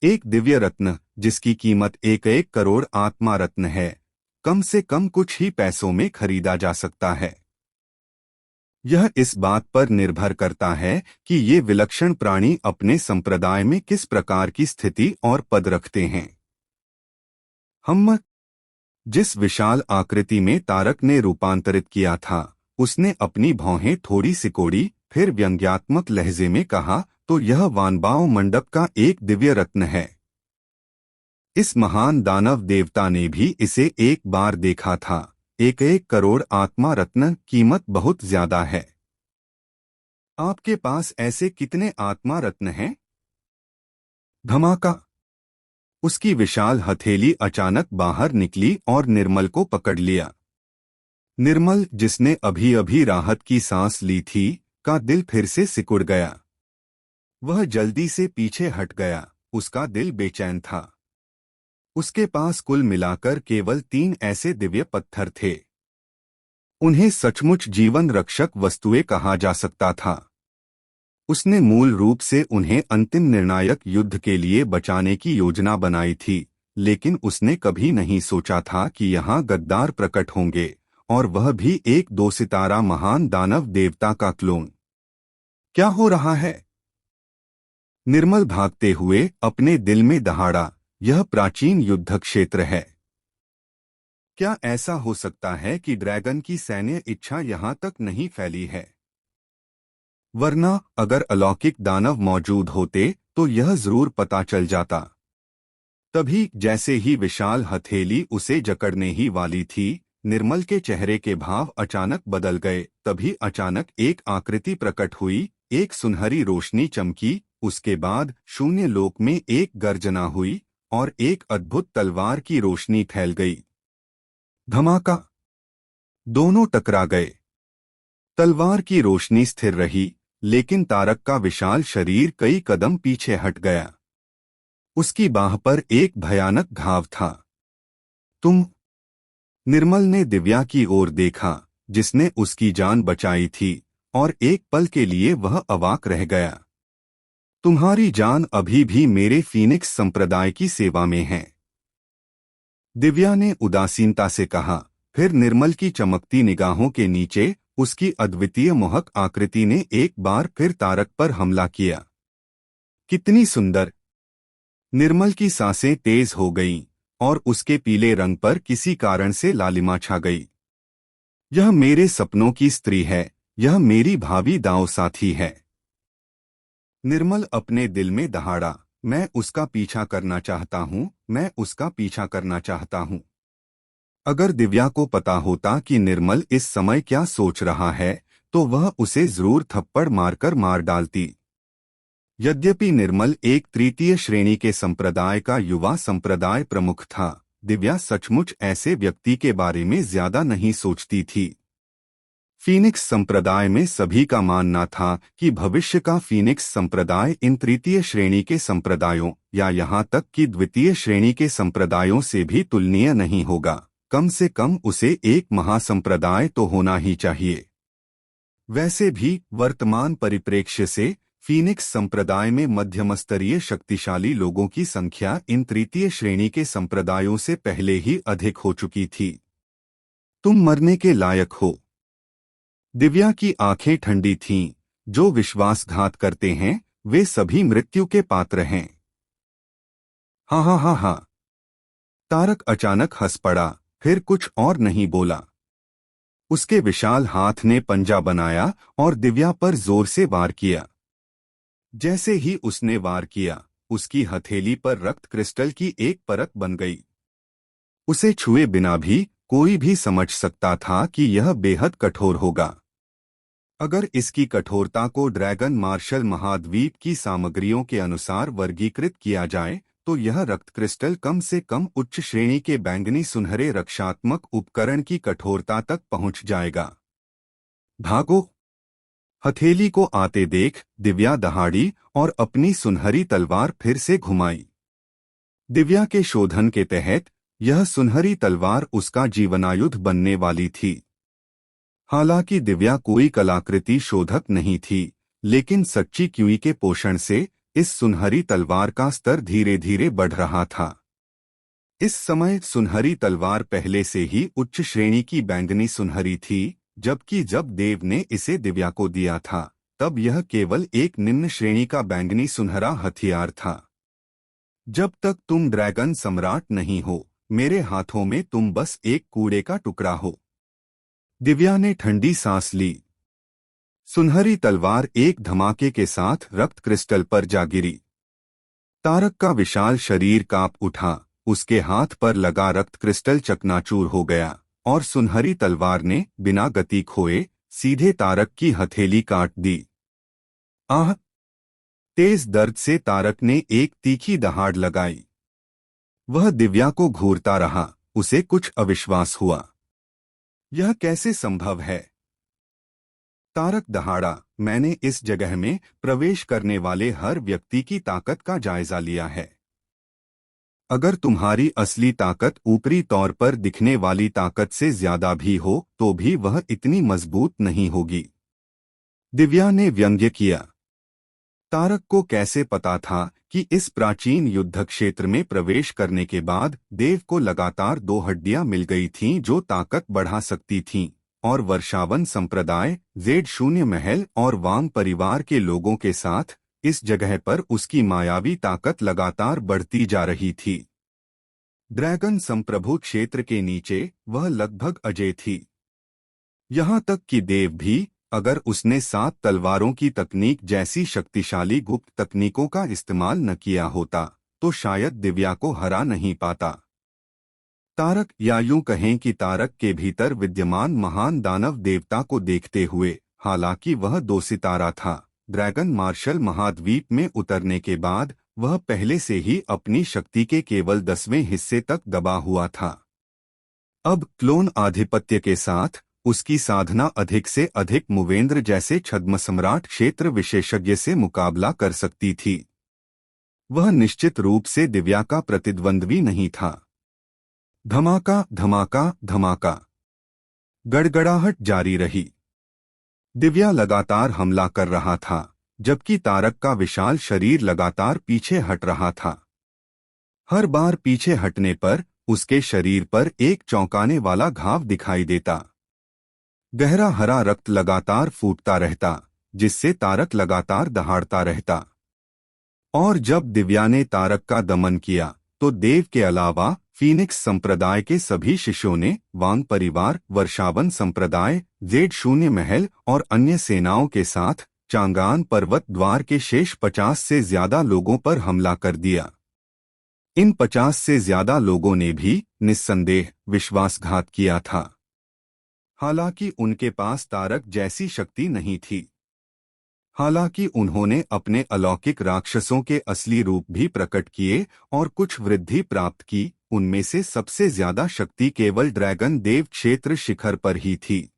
S1: एक दिव्य रत्न, जिसकी कीमत 1 करोड़ आत्मा रत्न है, कम से कम कुछ ही पैसों में खरीदा जा सकता है। यह इस बात पर निर्भर करता है कि ये विलक्षण प्राणी अपने संप्रदाय में किस प्रकार की स्थिति और पद रखते हैं। हम जिस विशाल आकृति में तारक ने रूपांतरित किया था, उसने अपनी भौहें थोड़ी सिकोड़ी, फिर व्यंग्यात्मक लहजे में कहा, तो यह वानबाओ मंडप का एक दिव्य रत्न है। इस महान दानव देवता ने भी इसे एक बार देखा था। 1 करोड़ आत्मा रत्न, कीमत बहुत ज्यादा है। आपके पास ऐसे कितने आत्मा रत्न हैं? धमाका! उसकी विशाल हथेली अचानक बाहर निकली और निर्मल को पकड़ लिया। निर्मल, जिसने अभी अभी राहत की सांस ली थी, का दिल फिर से सिकुड़ गया। वह जल्दी से पीछे हट गया। उसका दिल बेचैन था। उसके पास कुल मिलाकर केवल 3 ऐसे दिव्य पत्थर थे। उन्हें सचमुच जीवन रक्षक वस्तुएं कहा जा सकता था। उसने मूल रूप से उन्हें अंतिम निर्णायक युद्ध के लिए बचाने की योजना बनाई थी, लेकिन उसने कभी नहीं सोचा था कि यहाँ गद्दार प्रकट होंगे, और वह भी एक 2 सितारा महान दानव देवता का क्लोन। क्या हो रहा है? निर्मल भागते हुए अपने दिल में दहाड़ा, यह प्राचीन युद्ध क्षेत्र है। क्या ऐसा हो सकता है कि ड्रैगन की सैन्य इच्छा यहाँ तक नहीं फैली है? वरना अगर अलौकिक दानव मौजूद होते तो यह जरूर पता चल जाता। तभी जैसे ही विशाल हथेली उसे जकड़ने ही वाली थी, निर्मल के चेहरे के भाव अचानक बदल गए। तभी अचानक एक आकृति प्रकट हुई, एक सुनहरी रोशनी चमकी, उसके बाद शून्य लोक में एक गर्जना हुई और एक अद्भुत तलवार की रोशनी फैल गई। धमाका! दोनों टकरा गए। तलवार की रोशनी स्थिर रही, लेकिन तारक का विशाल शरीर कई कदम पीछे हट गया। उसकी बाह पर एक भयानक घाव था। तुम? निर्मल ने दिव्या की ओर देखा, जिसने उसकी जान बचाई थी, और एक पल के लिए वह अवाक रह गया। तुम्हारी जान अभी भी मेरे फीनिक्स संप्रदाय की सेवा में है, दिव्या ने उदासीनता से कहा। फिर निर्मल की चमकती निगाहों के नीचे उसकी अद्वितीय मोहक आकृति ने एक बार फिर तारक पर हमला किया। कितनी सुंदर! निर्मल की सांसें तेज हो गईं और उसके पीले रंग पर किसी कारण से लालिमा छा गई। यह मेरे सपनों की स्त्री है, यह मेरी भावी दांव साथी है। निर्मल अपने दिल में दहाड़ा, मैं उसका पीछा करना चाहता हूँ, मैं उसका पीछा करना चाहता हूँ। अगर दिव्या को पता होता कि निर्मल इस समय क्या सोच रहा है, तो वह उसे जरूर थप्पड़ मारकर मार डालती। यद्यपि निर्मल एक तृतीय श्रेणी के संप्रदाय का युवा संप्रदाय प्रमुख था, दिव्या सचमुच ऐसे व्यक्ति के बारे में ज्यादा नहीं सोचती थी। फीनिक्स संप्रदाय में सभी का मानना था कि भविष्य का फीनिक्स संप्रदाय इन तृतीय श्रेणी के संप्रदायों या यहाँ तक कि द्वितीय श्रेणी के संप्रदायों से भी तुलनीय नहीं होगा। कम से कम उसे एक महासंप्रदाय तो होना ही चाहिए। वैसे भी वर्तमान परिप्रेक्ष्य से फीनिक्स संप्रदाय में मध्यमस्तरीय शक्तिशाली लोगों की संख्या इन तृतीय श्रेणी के संप्रदायों से पहले ही अधिक हो चुकी थी। तुम मरने के लायक हो। दिव्या की आंखें ठंडी थीं। जो विश्वासघात करते हैं वे सभी मृत्यु के पात्र हैं। हाँ हाँ हाँ हाँ। तारक अचानक हंस पड़ा, फिर कुछ और नहीं बोला। उसके विशाल हाथ ने पंजा बनाया और दिव्या पर जोर से वार किया। जैसे ही उसने वार किया, उसकी हथेली पर रक्त क्रिस्टल की एक परत बन गई। उसे छुए बिना भी कोई भी समझ सकता था कि यह बेहद कठोर होगा। अगर इसकी कठोरता को ड्रैगन मार्शल महाद्वीप की सामग्रियों के अनुसार वर्गीकृत किया जाए, तो यह रक्त क्रिस्टल कम से कम उच्च श्रेणी के बैंगनी सुनहरे रक्षात्मक उपकरण की कठोरता तक पहुंच जाएगा। भागो! हथेली को आते देख दिव्या दहाड़ी और अपनी सुनहरी तलवार फिर से घुमाई। दिव्या के शोधन के तहत यह सुनहरी तलवार उसका जीवनायुध बनने वाली थी। हालांकि दिव्या कोई कलाकृति शोधक नहीं थी, लेकिन सच्ची क्यूई के पोषण से इस सुनहरी तलवार का स्तर धीरे धीरे बढ़ रहा था। इस समय सुनहरी तलवार पहले से ही उच्च श्रेणी की बैंगनी सुनहरी थी, जबकि जब देव ने इसे दिव्या को दिया था, तब यह केवल एक निम्न श्रेणी का बैंगनी सुनहरा हथियार था। जब तक तुम ड्रैगन सम्राट नहीं हो, मेरे हाथों में तुम बस एक कूड़े का टुकड़ा हो। दिव्या ने ठंडी सांस ली। सुनहरी तलवार एक धमाके के साथ रक्त क्रिस्टल पर जा गिरी। तारक का विशाल शरीर कांप उठा, उसके हाथ पर लगा रक्त क्रिस्टल चकनाचूर हो गया और सुनहरी तलवार ने बिना गति खोए सीधे तारक की हथेली काट दी। आह! तेज दर्द से तारक ने एक तीखी दहाड़ लगाई। वह दिव्या को घूरता रहा, उसे कुछ अविश्वास हुआ। यह कैसे संभव है? तारक दहाड़ा, मैंने इस जगह में प्रवेश करने वाले हर व्यक्ति की ताकत का जायजा लिया है। अगर तुम्हारी असली ताकत ऊपरी तौर पर दिखने वाली ताकत से ज्यादा भी हो, तो भी वह इतनी मजबूत नहीं होगी, दिव्या ने व्यंग्य किया। तारक को कैसे पता था कि इस प्राचीन युद्ध क्षेत्र में प्रवेश करने के बाद देव को लगातार 2 हड्डियां मिल गई थीं जो ताकत बढ़ा सकती थीं, और वर्षावन संप्रदाय, Z0 महल और वांग परिवार के लोगों के साथ इस जगह पर उसकी मायावी ताकत लगातार बढ़ती जा रही थी। ड्रैगन संप्रभु क्षेत्र के नीचे वह लगभग अजेय थी। यहाँ तक कि देव भी, अगर उसने 7 तलवारों की तकनीक जैसी शक्तिशाली गुप्त तकनीकों का इस्तेमाल न किया होता तो शायद दिव्या को हरा नहीं पाता। तारक, या यूं कहें कि तारक के भीतर विद्यमान महान दानव देवता को देखते हुए, हालांकि वह 2 सितारा था, ड्रैगन मार्शल महाद्वीप में उतरने के बाद वह पहले से ही अपनी शक्ति के केवल 10वें हिस्से तक दबा हुआ था। अब क्लोन आधिपत्य के साथ उसकी साधना अधिक से अधिक मुवेंद्र जैसे छद्म सम्राट क्षेत्र विशेषज्ञ से मुकाबला कर सकती थी। वह निश्चित रूप से दिव्या का प्रतिद्वंद्वी नहीं था। धमाका धमाका धमाका, गड़गड़ाहट जारी रही। दिव्या लगातार हमला कर रहा था, जबकि तारक का विशाल शरीर लगातार पीछे हट रहा था। हर बार पीछे हटने पर उसके शरीर पर एक चौंकाने वाला घाव दिखाई देता। गहरा हरा रक्त लगातार फूटता रहता, जिससे तारक लगातार दहाड़ता रहता। और जब दिव्या ने तारक का दमन किया तो देव के अलावा फीनिक्स संप्रदाय के सभी शिष्यों ने वांग परिवार, वर्षावन संप्रदाय, Z0 महल और अन्य सेनाओं के साथ चांगान पर्वत द्वार के शेष 50 से ज्यादा लोगों पर हमला कर दिया। इन 50 से ज्यादा लोगों ने भी निस्संदेह विश्वासघात किया था। हालांकि उनके पास तारक जैसी शक्ति नहीं थी। हालांकि उन्होंने अपने अलौकिक राक्षसों के असली रूप भी प्रकट किए और कुछ वृद्धि प्राप्त की, उनमें से सबसे ज्यादा शक्ति केवल ड्रैगन देव क्षेत्र शिखर पर ही थी।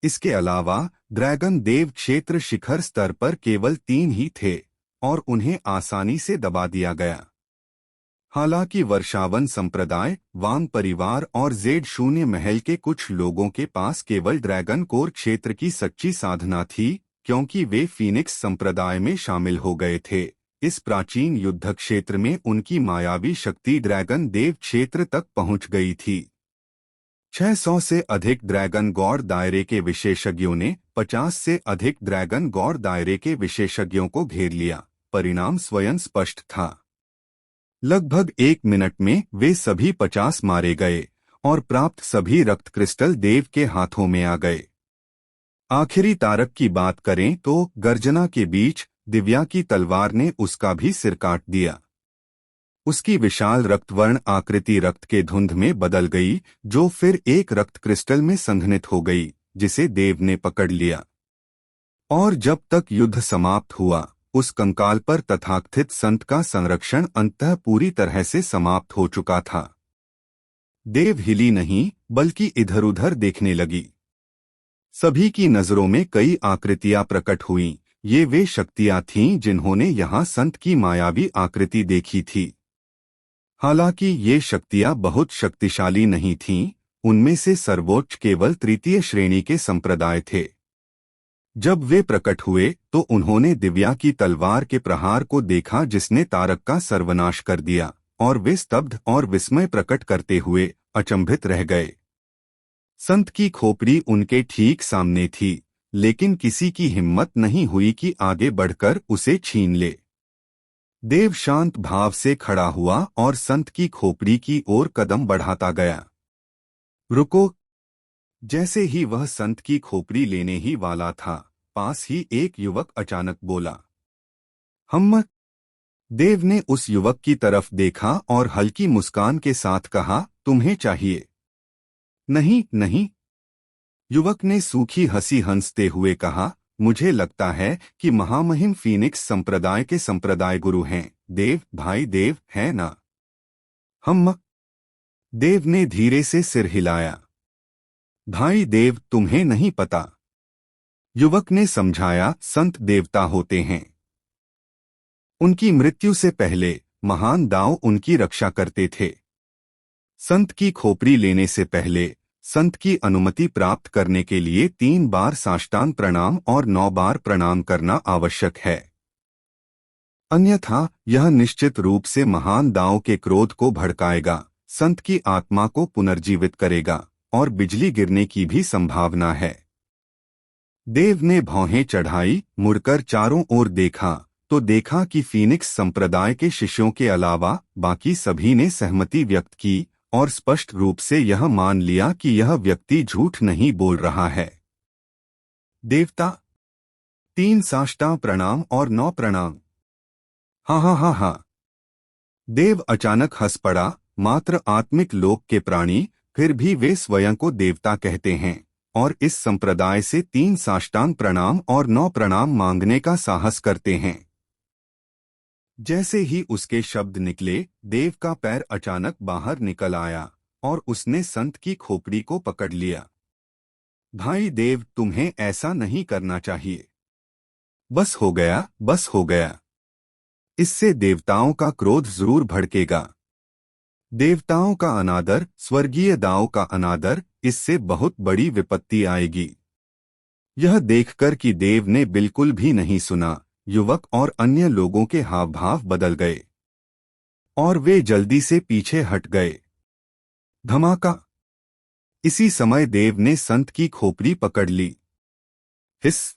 S1: इसके अलावा ड्रैगन देव क्षेत्र शिखर स्तर पर केवल 3 ही थे और उन्हें आसानी से दबा दिया गया। हालांकि वर्षावन संप्रदाय, वांग परिवार और Z0 महल के कुछ लोगों के पास केवल ड्रैगन कोर क्षेत्र की सच्ची साधना थी, क्योंकि वे फीनिक्स संप्रदाय में शामिल हो गए थे। इस प्राचीन युद्ध क्षेत्र में उनकी मायावी शक्ति ड्रैगन देव क्षेत्र तक पहुंच गई थी। 600 से अधिक ड्रैगन गॉड दायरे के विशेषज्ञों ने 50 से अधिक ड्रैगन गॉड दायरे के विशेषज्ञों को घेर लिया। परिणाम स्वयं स्पष्ट था। लगभग 1 मिनट में वे सभी 50 मारे गए और प्राप्त सभी रक्त क्रिस्टल देव के हाथों में आ गए। आखिरी तारक की बात करें तो गर्जना के बीच दिव्या की तलवार ने उसका भी सिर काट दिया। उसकी विशाल रक्तवर्ण आकृति रक्त के धुंध में बदल गई, जो फिर एक रक्त क्रिस्टल में संघनित हो गई, जिसे देव ने पकड़ लिया। और जब तक युद्ध समाप्त हुआ, उस कंकाल पर तथाकथित संत का संरक्षण अंततः पूरी तरह से समाप्त हो चुका था। देव हिली नहीं, बल्कि इधर-उधर देखने लगी। सभी की नजरों में कई आकृतियां प्रकट हुईं। ये वे शक्तियां थीं जिन्होंने यहाँ संत की मायावी आकृति देखी थी। हालांकि ये शक्तियां बहुत शक्तिशाली नहीं थीं, उनमें से सर्वोच्च केवल तृतीय श्रेणी के संप्रदाय थे। जब वे प्रकट हुए तो उन्होंने दिव्या की तलवार के प्रहार को देखा जिसने तारक का सर्वनाश कर दिया, और वे स्तब्ध और विस्मय प्रकट करते हुए अचंभित रह गए। संत की खोपड़ी उनके ठीक सामने थी, लेकिन किसी की हिम्मत नहीं हुई कि आगे बढ़कर उसे छीन ले। देव शांत भाव से खड़ा हुआ और संत की खोपड़ी की ओर कदम बढ़ाता गया। रुको! जैसे ही वह संत की खोपड़ी लेने ही वाला था, पास ही एक युवक अचानक बोला, हम। देव ने उस युवक की तरफ देखा और हल्की मुस्कान के साथ कहा, तुम्हें चाहिए? नहीं नहीं, युवक ने सूखी हंसी हंसते हुए कहा, मुझे लगता है कि महामहिम फीनिक्स संप्रदाय के संप्रदाय गुरु हैं, देव भाई देव, है ना? हम। देव ने धीरे से सिर हिलाया। भाई देव, तुम्हें नहीं पता। युवक ने समझाया, संत देवता होते हैं। उनकी मृत्यु से पहले महान दाव उनकी रक्षा करते थे। संत की खोपड़ी लेने से पहले संत की अनुमति प्राप्त करने के लिए 3 बार साष्टांग प्रणाम और 9 बार प्रणाम करना आवश्यक है। अन्यथा यह निश्चित रूप से महान दाव के क्रोध को भड़काएगा, संत की आत्मा को पुनर्जीवित करेगा और बिजली गिरने की भी संभावना है। देव ने भौहें चढ़ाई, मुड़कर चारों ओर देखा, तो देखा कि फीनिक्स संप्रदाय के शिष्यों के अलावा बाकी सभी ने सहमति व्यक्त की और स्पष्ट रूप से यह मान लिया कि यह व्यक्ति झूठ नहीं बोल रहा है। देवता 3 साष्टांग प्रणाम और 9 प्रणाम। हाँ हाँ हाँ हाँ। देव अचानक हंस पड़ा। मात्र आत्मिक लोक के प्राणी, फिर भी वे स्वयं को देवता कहते हैं और इस संप्रदाय से 3 साष्टांग प्रणाम और 9 प्रणाम मांगने का साहस करते हैं। जैसे ही उसके शब्द निकले, देव का पैर अचानक बाहर निकल आया और उसने संत की खोपड़ी को पकड़ लिया। भाई देव, तुम्हें ऐसा नहीं करना चाहिए। बस हो गया, बस हो गया। इससे देवताओं का क्रोध जरूर भड़केगा। देवताओं का अनादर, स्वर्गीय दाओं का अनादर, इससे बहुत बड़ी विपत्ति आएगी। यह देखकर कि देव ने बिल्कुल भी नहीं सुना, युवक और अन्य लोगों के हाव भाव बदल गए और वे जल्दी से पीछे हट गए। धमाका! इसी समय देव ने संत की खोपड़ी पकड़ ली। हिस!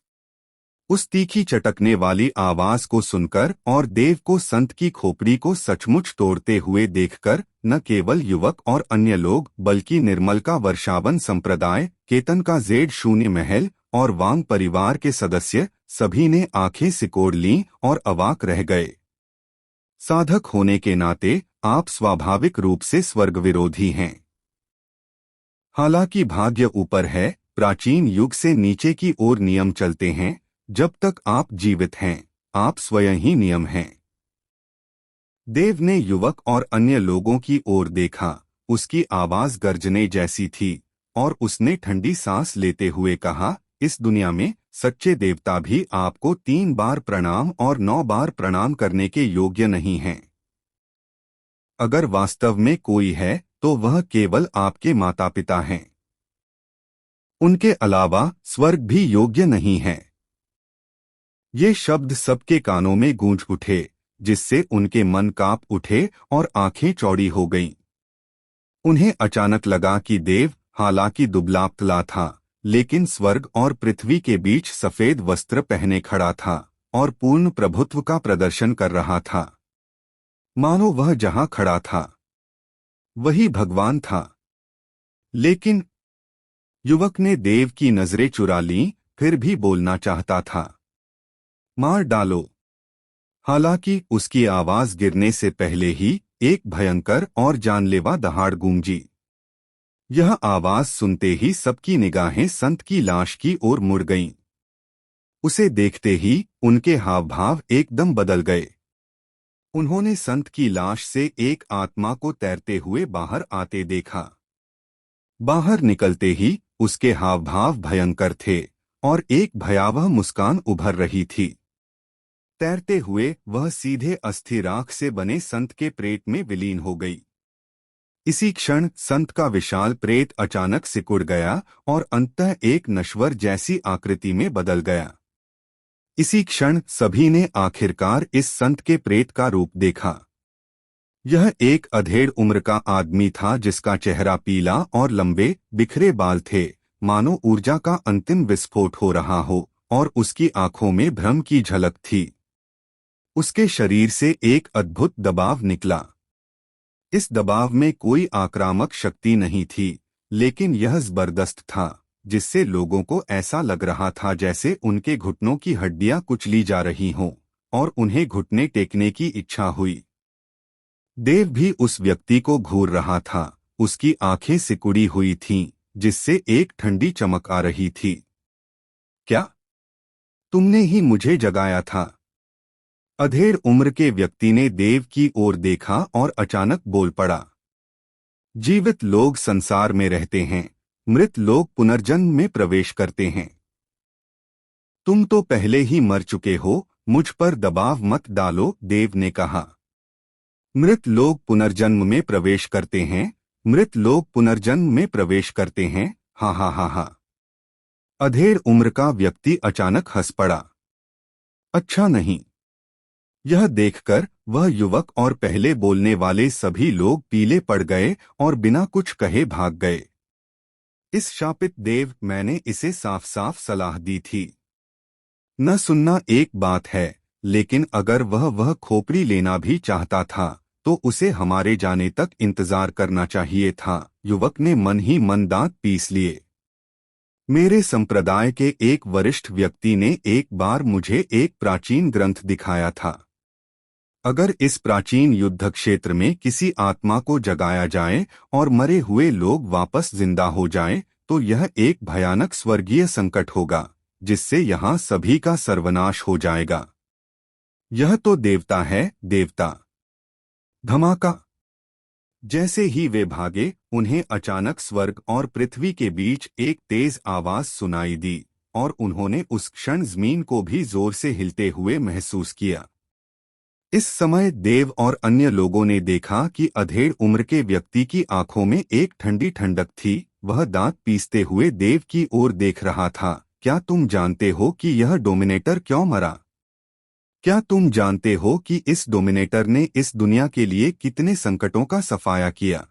S1: उस तीखी चटकने वाली आवाज को सुनकर और देव को संत की खोपड़ी को सचमुच तोड़ते हुए देखकर न केवल युवक और अन्य लोग, बल्कि निर्मल का वर्षावन संप्रदाय, केतन का Z0 महल और वांग परिवार के सदस्य सभी ने आंखें सिकोड़ लीं और अवाक रह गए। साधक होने के नाते आप स्वाभाविक रूप से स्वर्ग विरोधी हैं। हालांकि भाग्य ऊपर है, प्राचीन युग से नीचे की ओर नियम चलते हैं। जब तक आप जीवित हैं, आप स्वयं ही नियम हैं। देव ने युवक और अन्य लोगों की ओर देखा। उसकी आवाज गर्जने जैसी थी और उसने ठंडी सांस लेते हुए कहा, इस दुनिया में सच्चे देवता भी आपको 3 बार प्रणाम और 9 बार प्रणाम करने के योग्य नहीं हैं। अगर वास्तव में कोई है तो वह केवल आपके माता पिता हैं। उनके अलावा स्वर्ग भी योग्य नहीं है। ये शब्द सबके कानों में गूंज उठे, जिससे उनके मन कांप उठे और आंखें चौड़ी हो गईं। उन्हें अचानक लगा कि देव, हालांकि दुबला-पतला था, लेकिन स्वर्ग और पृथ्वी के बीच सफेद वस्त्र पहने खड़ा था और पूर्ण प्रभुत्व का प्रदर्शन कर रहा था। मानो वह जहां खड़ा था वही भगवान था। लेकिन युवक ने देव की नजरें चुरा लीं, फिर भी बोलना चाहता था, मार डालो। हालांकि उसकी आवाज गिरने से पहले ही एक भयंकर और जानलेवा दहाड़ गूंजी। यह आवाज सुनते ही सबकी निगाहें संत की लाश की ओर मुड़ गईं। उसे देखते ही उनके हाव भाव एकदम बदल गए। उन्होंने संत की लाश से एक आत्मा को तैरते हुए बाहर आते देखा। बाहर निकलते ही उसके हाव भाव भयंकर थे और एक भयावह मुस्कान उभर रही थी। तैरते हुए वह सीधे अस्थि राख से बने संत के प्रेत में विलीन हो गई। इसी क्षण संत का विशाल प्रेत अचानक सिकुड़ गया और अंततः एक नश्वर जैसी आकृति में बदल गया। इसी क्षण सभी ने आखिरकार इस संत के प्रेत का रूप देखा। यह एक अधेड़ उम्र का आदमी था, जिसका चेहरा पीला और लंबे बिखरे बाल थे, मानो ऊर्जा का अंतिम विस्फोट हो रहा हो, और उसकी आंखों में भ्रम की झलक थी। उसके शरीर से एक अद्भुत दबाव निकला। इस दबाव में कोई आक्रामक शक्ति नहीं थी, लेकिन यह जबरदस्त था, जिससे लोगों को ऐसा लग रहा था जैसे उनके घुटनों की हड्डियां कुचली जा रही हों और उन्हें घुटने टेकने की इच्छा हुई। देव भी उस व्यक्ति को घूर रहा था। उसकी आंखें सिकुड़ी हुई थीं, जिससे एक ठंडी चमक आ रही थी। क्या तुमने ही मुझे जगाया था? अधेड़ उम्र के व्यक्ति ने देव की ओर देखा और अचानक बोल पड़ा, जीवित लोग संसार में रहते हैं, मृत लोग पुनर्जन्म में प्रवेश करते हैं। तुम तो पहले ही मर चुके हो, मुझ पर दबाव मत डालो, देव ने कहा। मृत लोग पुनर्जन्म में प्रवेश करते हैं, मृत लोग पुनर्जन्म में प्रवेश करते हैं, हा हा हा हा। अधेड़ उम्र का व्यक्ति अचानक हंस पड़ा। अच्छा नहीं। यह देखकर वह युवक और पहले बोलने वाले सभी लोग पीले पड़ गए और बिना कुछ कहे भाग गए। इस शापित देव, मैंने इसे साफ साफ सलाह दी थी। न सुनना एक बात है, लेकिन अगर वह खोपड़ी लेना भी चाहता था तो उसे हमारे जाने तक इंतजार करना चाहिए था। युवक ने मन ही मन दांत पीस लिए। मेरे संप्रदाय के एक वरिष्ठ व्यक्ति ने एक बार मुझे एक प्राचीन ग्रंथ दिखाया था। अगर इस प्राचीन युद्ध क्षेत्र में किसी आत्मा को जगाया जाए और मरे हुए लोग वापस जिंदा हो जाएं, तो यह एक भयानक स्वर्गीय संकट होगा जिससे यहाँ सभी का सर्वनाश हो जाएगा। यह तो देवता है, देवता। धमाका। जैसे ही वे भागे, उन्हें अचानक स्वर्ग और पृथ्वी के बीच एक तेज आवाज सुनाई दी और उन्होंने उस क्षण जमीन को भी जोर से हिलते हुए महसूस किया। इस समय देव और अन्य लोगों ने देखा कि अधेड़ उम्र के व्यक्ति की आंखों में एक ठंडी ठंडक थी। वह दांत पीसते हुए देव की ओर देख रहा था। क्या तुम जानते हो कि यह डोमिनेटर क्यों मरा? क्या तुम जानते हो कि इस डोमिनेटर ने इस दुनिया के लिए कितने संकटों का सफाया किया?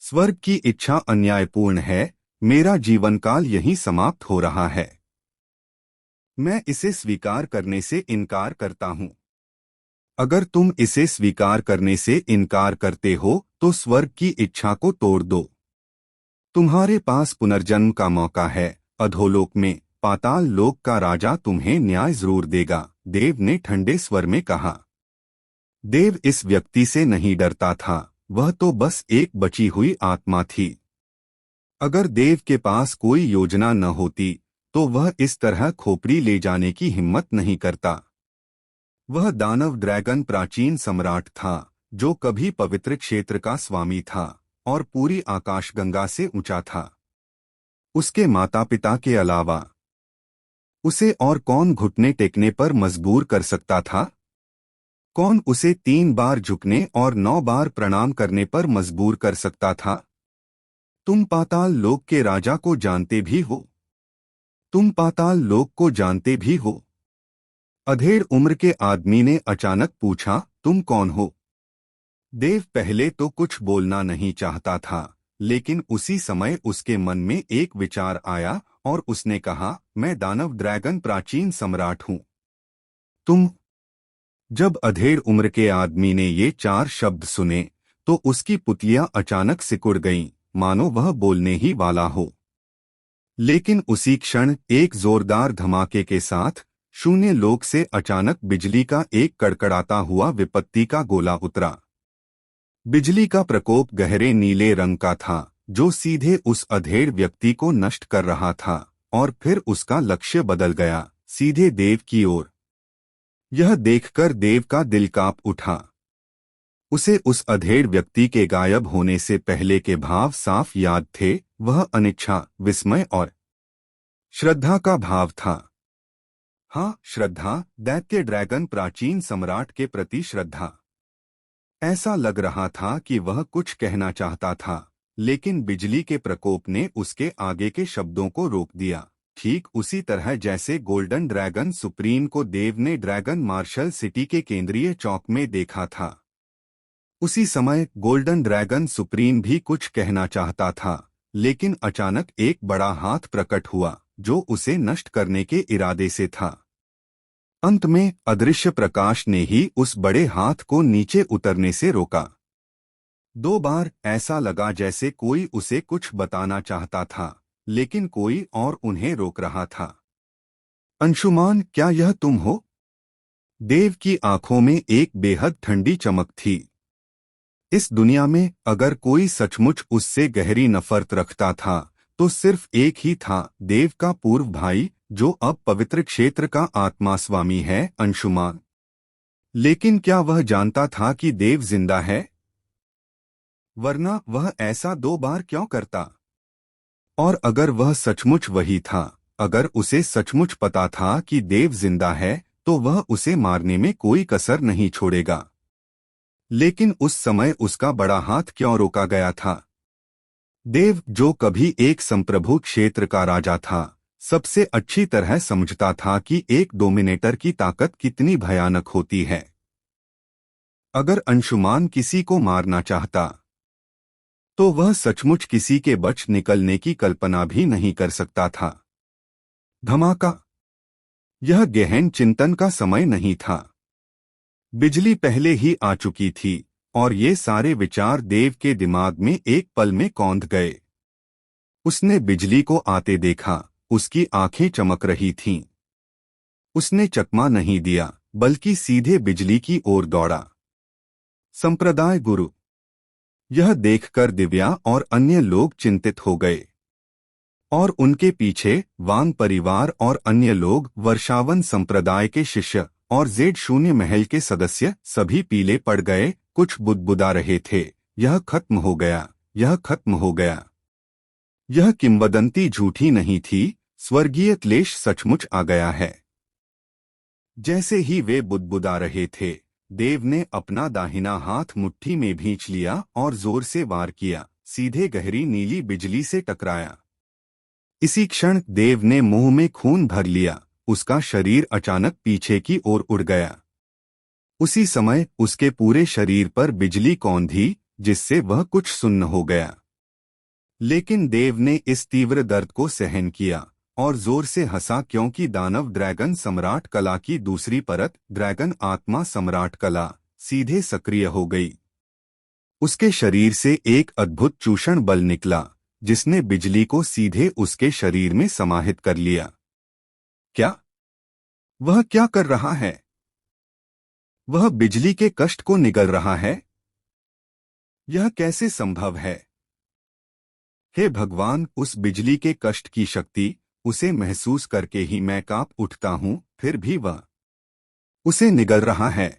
S1: स्वर्ग की इच्छा अन्यायपूर्ण है। मेरा जीवनकाल यहीं समाप्त हो रहा है। मैं इसे स्वीकार करने से इनकार करता हूँ। अगर तुम इसे स्वीकार करने से इनकार करते हो तो स्वर्ग की इच्छा को तोड़ दो। तुम्हारे पास पुनर्जन्म का मौका है। अधोलोक में पाताल लोक का राजा तुम्हें न्याय जरूर देगा, देव ने ठंडे स्वर में कहा। देव इस व्यक्ति से नहीं डरता था, वह तो बस एक बची हुई आत्मा थी। अगर देव के पास कोई योजना न होती तो वह इस तरह खोपड़ी ले जाने की हिम्मत नहीं करता। वह दानव ड्रैगन प्राचीन सम्राट था जो कभी पवित्र क्षेत्र का स्वामी था और पूरी आकाशगंगा से ऊंचा था। उसके माता पिता के अलावा उसे और कौन घुटने टेकने पर मजबूर कर सकता था? कौन उसे 3 बार झुकने और 9 बार प्रणाम करने पर मजबूर कर सकता था? तुम पाताल लोक के राजा को जानते भी हो। तुम पाताल लोक को जानते भी हो। अधेड़ उम्र के आदमी ने अचानक पूछा, तुम कौन हो? देव पहले तो कुछ बोलना नहीं चाहता था, लेकिन उसी समय उसके मन में एक विचार आया और उसने कहा, मैं दानव ड्रैगन प्राचीन सम्राट हूँ। तुम? जब अधेड़ उम्र के आदमी ने ये 4 शब्द सुने तो उसकी पुतलियां अचानक सिकुड़ गईं, मानो वह बोलने ही वाला हो। लेकिन उसी क्षण एक जोरदार धमाके के साथ शून्य लोक से अचानक बिजली का एक कड़कड़ाता हुआ विपत्ति का गोला उतरा। बिजली का प्रकोप गहरे नीले रंग का था जो सीधे उस अधेड़ व्यक्ति को नष्ट कर रहा था और फिर उसका लक्ष्य बदल गया, सीधे देव की ओर। यह देखकर देव का दिल कांप उठा। उसे उस अधेड़ व्यक्ति के गायब होने से पहले के भाव साफ याद थे। वह अनिच्छा, विस्मय और श्रद्धा का भाव था। हाँ, श्रद्धा, दैत्य ड्रैगन प्राचीन सम्राट के प्रति श्रद्धा। ऐसा लग रहा था कि वह कुछ कहना चाहता था, लेकिन बिजली के प्रकोप ने उसके आगे के शब्दों को रोक दिया। ठीक उसी तरह जैसे गोल्डन ड्रैगन सुप्रीम को देव ने ड्रैगन मार्शल सिटी के केंद्रीय चौक में देखा था। उसी समय गोल्डन ड्रैगन सुप्रीम भी कुछ कहना चाहता था, लेकिन अचानक एक बड़ा हाथ प्रकट हुआ जो उसे नष्ट करने के इरादे से था। अंत में अदृश्य प्रकाश ने ही उस बड़े हाथ को नीचे उतरने से रोका। 2 बार ऐसा लगा जैसे कोई उसे कुछ बताना चाहता था, लेकिन कोई और उन्हें रोक रहा था। अंशुमान, क्या यह तुम हो? देव की आंखों में एक बेहद ठंडी चमक थी। इस दुनिया में अगर कोई सचमुच उससे गहरी नफरत रखता था तो सिर्फ एक ही था, देव का पूर्व भाई जो अब पवित्र क्षेत्र का आत्मा स्वामी है, अंशुमान। लेकिन क्या वह जानता था कि देव जिंदा है? वरना वह ऐसा 2 बार क्यों करता? और अगर वह सचमुच वही था, अगर उसे सचमुच पता था कि देव जिंदा है, तो वह उसे मारने में कोई कसर नहीं छोड़ेगा। लेकिन उस समय उसका बड़ा हाथ क्यों रोका गया था? देव, जो कभी एक संप्रभु क्षेत्र का राजा था, सबसे अच्छी तरह समझता था कि एक डोमिनेटर की ताकत कितनी भयानक होती है। अगर अंशुमान किसी को मारना चाहता तो वह सचमुच किसी के बच निकलने की कल्पना भी नहीं कर सकता था। धमाका। यह गहन चिंतन का समय नहीं था। बिजली पहले ही आ चुकी थी और ये सारे विचार देव के दिमाग में एक पल में कौंध गए। उसने बिजली को आते देखा, उसकी आंखें चमक रही थीं। उसने चकमा नहीं दिया, बल्कि सीधे बिजली की ओर दौड़ा। संप्रदाय गुरु। यह देखकर दिव्या और अन्य लोग चिंतित हो गए और उनके पीछे वांग परिवार और अन्य लोग, वर्षावन संप्रदाय के शिष्य और Z0 महल के सदस्य सभी पीले पड़ गए। कुछ बुदबुदा रहे थे, यह खत्म हो गया, यह खत्म हो गया। यह किंवदंती झूठी नहीं थी, स्वर्गीय क्लेश सचमुच आ गया है। जैसे ही वे बुदबुदा रहे थे, देव ने अपना दाहिना हाथ मुट्ठी में भींच लिया और जोर से वार किया, सीधे गहरी नीली बिजली से टकराया। इसी क्षण देव ने मुंह में खून भर लिया, उसका शरीर अचानक पीछे की ओर उड़ गया। उसी समय उसके पूरे शरीर पर बिजली कौंधी, जिससे वह कुछ सुन्न हो गया। लेकिन देव ने इस तीव्र दर्द को सहन किया और जोर से हंसा, क्योंकि दानव ड्रैगन सम्राट कला की दूसरी परत, ड्रैगन आत्मा सम्राट कला, सीधे सक्रिय हो गई। उसके शरीर से एक अद्भुत चूषण बल निकला, जिसने बिजली को सीधे उसके शरीर में समाहित कर लिया। क्या? वह क्या कर रहा है? वह बिजली के कष्ट को निगल रहा है? यह कैसे संभव है? हे भगवान, उस बिजली के कष्ट की शक्ति, उसे महसूस करके ही मैं कांप उठता हूं, फिर भी वह उसे निगल रहा है।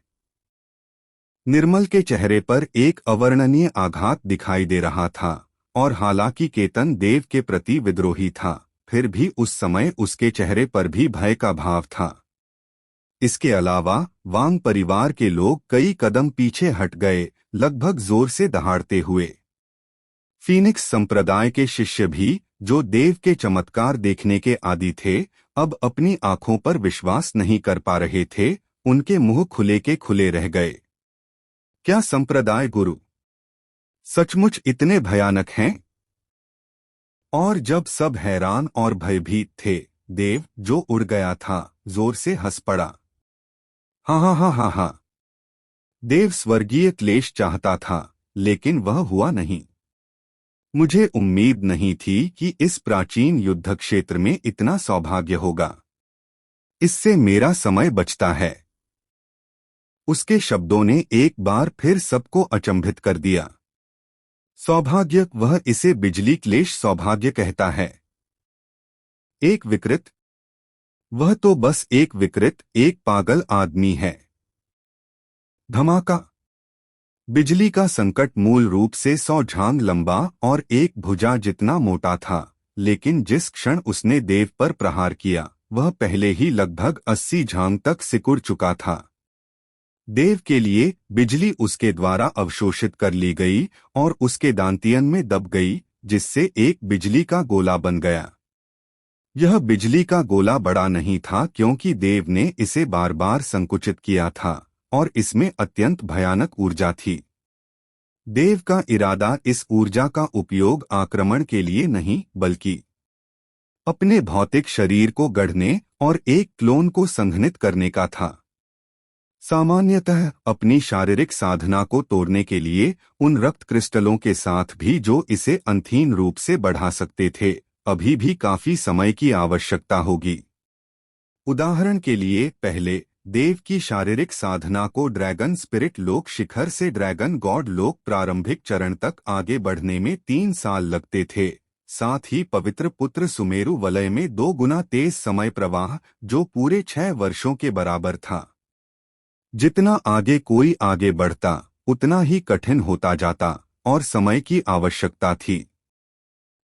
S1: निर्मल के चेहरे पर एक अवर्णनीय आघात दिखाई दे रहा था और हालांकि केतन देव के प्रति विद्रोही था, फिर भी उस समय उसके चेहरे पर भी भय का भाव था। इसके अलावा वांग परिवार के लोग कई कदम पीछे हट गए, लगभग जोर से दहाड़ते हुए। फीनिक्स संप्रदाय के शिष्य भी, जो देव के चमत्कार देखने के आदी थे, अब अपनी आंखों पर विश्वास नहीं कर पा रहे थे। उनके मुंह खुले के खुले रह गए। क्या संप्रदाय गुरु सचमुच इतने भयानक हैं? और जब सब हैरान और भयभीत थे, देव, जो उड़ गया था, जोर से हंस पड़ा। हाँ हाँ हाँ हाँ हाँ। देव स्वर्गीय क्लेश चाहता था, लेकिन वह हुआ नहीं। मुझे उम्मीद नहीं थी कि इस प्राचीन युद्ध क्षेत्र में इतना सौभाग्य होगा। इससे मेरा समय बचता है। उसके शब्दों ने एक बार फिर सबको अचंभित कर दिया। सौभाग्य, वह इसे बिजली क्लेश सौभाग्य कहता है। एक विकृत, वह तो बस एक विकृत, एक पागल आदमी है। धमाका। बिजली का संकट मूल रूप से 100 झांग लंबा और एक भुजा जितना मोटा था, लेकिन जिस क्षण उसने देव पर प्रहार किया, वह पहले ही लगभग 80 झांग तक सिकुड़ चुका था। देव के लिए बिजली उसके द्वारा अवशोषित कर ली गई और उसके दांतियन में दब गई, जिससे एक बिजली का गोला बन गया। यह बिजली का गोला बड़ा नहीं था, क्योंकि देव ने इसे बार बार संकुचित किया था और इसमें अत्यंत भयानक ऊर्जा थी। देव का इरादा इस ऊर्जा का उपयोग आक्रमण के लिए नहीं, बल्कि अपने भौतिक शरीर को गढ़ने और एक क्लोन को संघनित करने का था। सामान्यतः अपनी शारीरिक साधना को तोड़ने के लिए उन रक्त क्रिस्टलों के साथ भी, जो इसे अंतहीन रूप से बढ़ा सकते थे, अभी भी काफी समय की आवश्यकता होगी। उदाहरण के लिए, पहले देव की शारीरिक साधना को ड्रैगन स्पिरिट लोक शिखर से ड्रैगन गॉड लोक प्रारंभिक चरण तक आगे बढ़ने में 3 साल लगते थे। साथ ही पवित्र पुत्र सुमेरु वलय में 2 गुना तेज समय प्रवाह, जो पूरे 6 वर्षों के बराबर था। जितना आगे कोई आगे बढ़ता, उतना ही कठिन होता जाता और समय की आवश्यकता थी।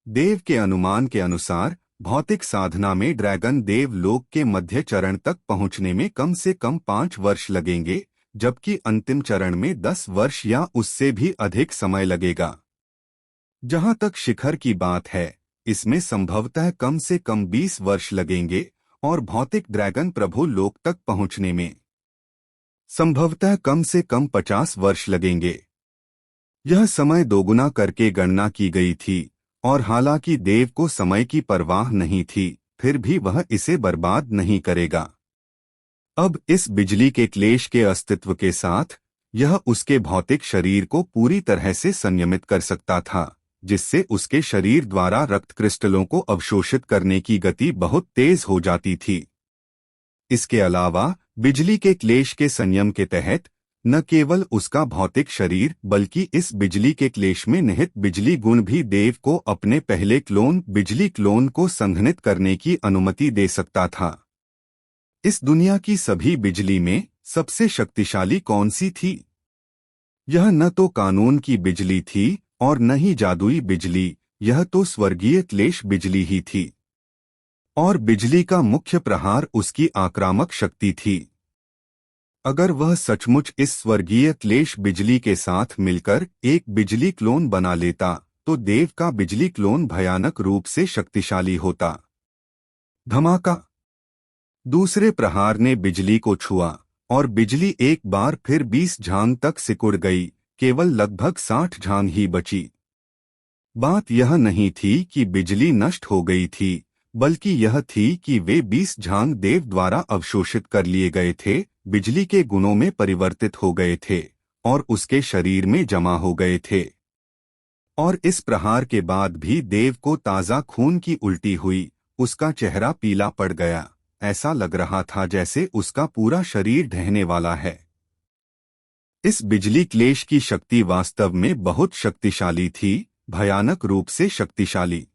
S1: देव के अनुमान के अनुसार भौतिक साधना में ड्रैगन देव लोक के मध्य चरण तक पहुंचने में कम से कम 5 वर्ष लगेंगे, जबकि अंतिम चरण में 10 वर्ष या उससे भी अधिक समय लगेगा। जहां तक शिखर की बात है, इसमें संभवतः कम से कम 20 वर्ष लगेंगे और भौतिक ड्रैगन प्रभु लोक तक पहुंचने में संभवतः कम से कम 50 वर्ष लगेंगे। यह समय दोगुना करके गणना की गई थी और हालांकि देव को समय की परवाह नहीं थी, फिर भी वह इसे बर्बाद नहीं करेगा। अब इस बिजली के क्लेश के अस्तित्व के साथ यह उसके भौतिक शरीर को पूरी तरह से संयमित कर सकता था, जिससे उसके शरीर द्वारा रक्त क्रिस्टलों को अवशोषित करने की गति बहुत तेज हो जाती थी। इसके अलावा बिजली के क्लेश के संयम के तहत न केवल उसका भौतिक शरीर बल्कि इस बिजली के क्लेश में निहित बिजली गुण भी देव को अपने पहले क्लोन बिजली क्लोन को संघनित करने की अनुमति दे सकता था। इस दुनिया की सभी बिजली में सबसे शक्तिशाली कौन सी थी? यह न तो कानून की बिजली थी और न ही जादुई बिजली, यह तो स्वर्गीय क्लेश बिजली ही थी। और बिजली का मुख्य प्रहार उसकी आक्रामक शक्ति थी। अगर वह सचमुच इस स्वर्गीय क्लेश बिजली के साथ मिलकर एक बिजली क्लोन बना लेता तो देव का बिजली क्लोन भयानक रूप से शक्तिशाली होता। धमाका! दूसरे प्रहार ने बिजली को छुआ और बिजली एक बार फिर 20 झांग तक सिकुड़ गई, केवल लगभग 60 झांग ही बची। बात यह नहीं थी कि बिजली नष्ट हो गई थी, बल्कि यह थी कि वे 20 झांग देव द्वारा अवशोषित कर लिए गए थे, बिजली के गुणों में परिवर्तित हो गए थे और उसके शरीर में जमा हो गए थे। और इस प्रहार के बाद भी देव को ताज़ा खून की उल्टी हुई, उसका चेहरा पीला पड़ गया, ऐसा लग रहा था जैसे उसका पूरा शरीर ढहने वाला है। इस बिजली क्लेश की शक्ति वास्तव में बहुत शक्तिशाली थी, भयानक रूप से शक्तिशाली।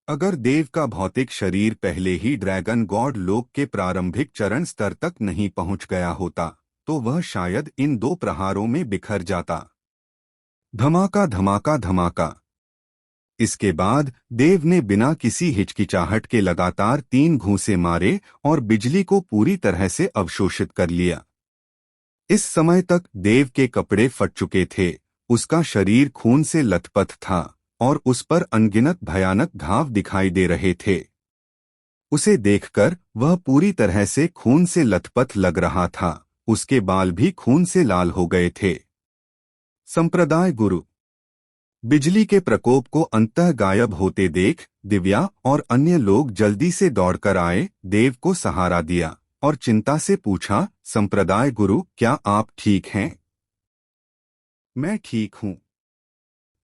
S1: अगर देव का भौतिक शरीर पहले ही ड्रैगन गॉड लोक के प्रारंभिक चरण स्तर तक नहीं पहुंच गया होता तो वह शायद इन दो प्रहारों में बिखर जाता। धमाका धमाका धमाका! इसके बाद देव ने बिना किसी हिचकिचाहट के लगातार 3 घूंसे मारे और बिजली को पूरी तरह से अवशोषित कर लिया। इस समय तक देव के कपड़े फट चुके थे, उसका शरीर खून से लथपथ था और उस पर अनगिनत भयानक घाव दिखाई दे रहे थे। उसे देखकर वह पूरी तरह से खून से लथपथ लग रहा था, उसके बाल भी खून से लाल हो गए थे। संप्रदाय गुरु! बिजली के प्रकोप को अंततः गायब होते देख दिव्या और अन्य लोग जल्दी से दौड़कर आए, देव को सहारा दिया और चिंता से पूछा, संप्रदाय गुरु, क्या आप ठीक हैं? मैं ठीक हूं,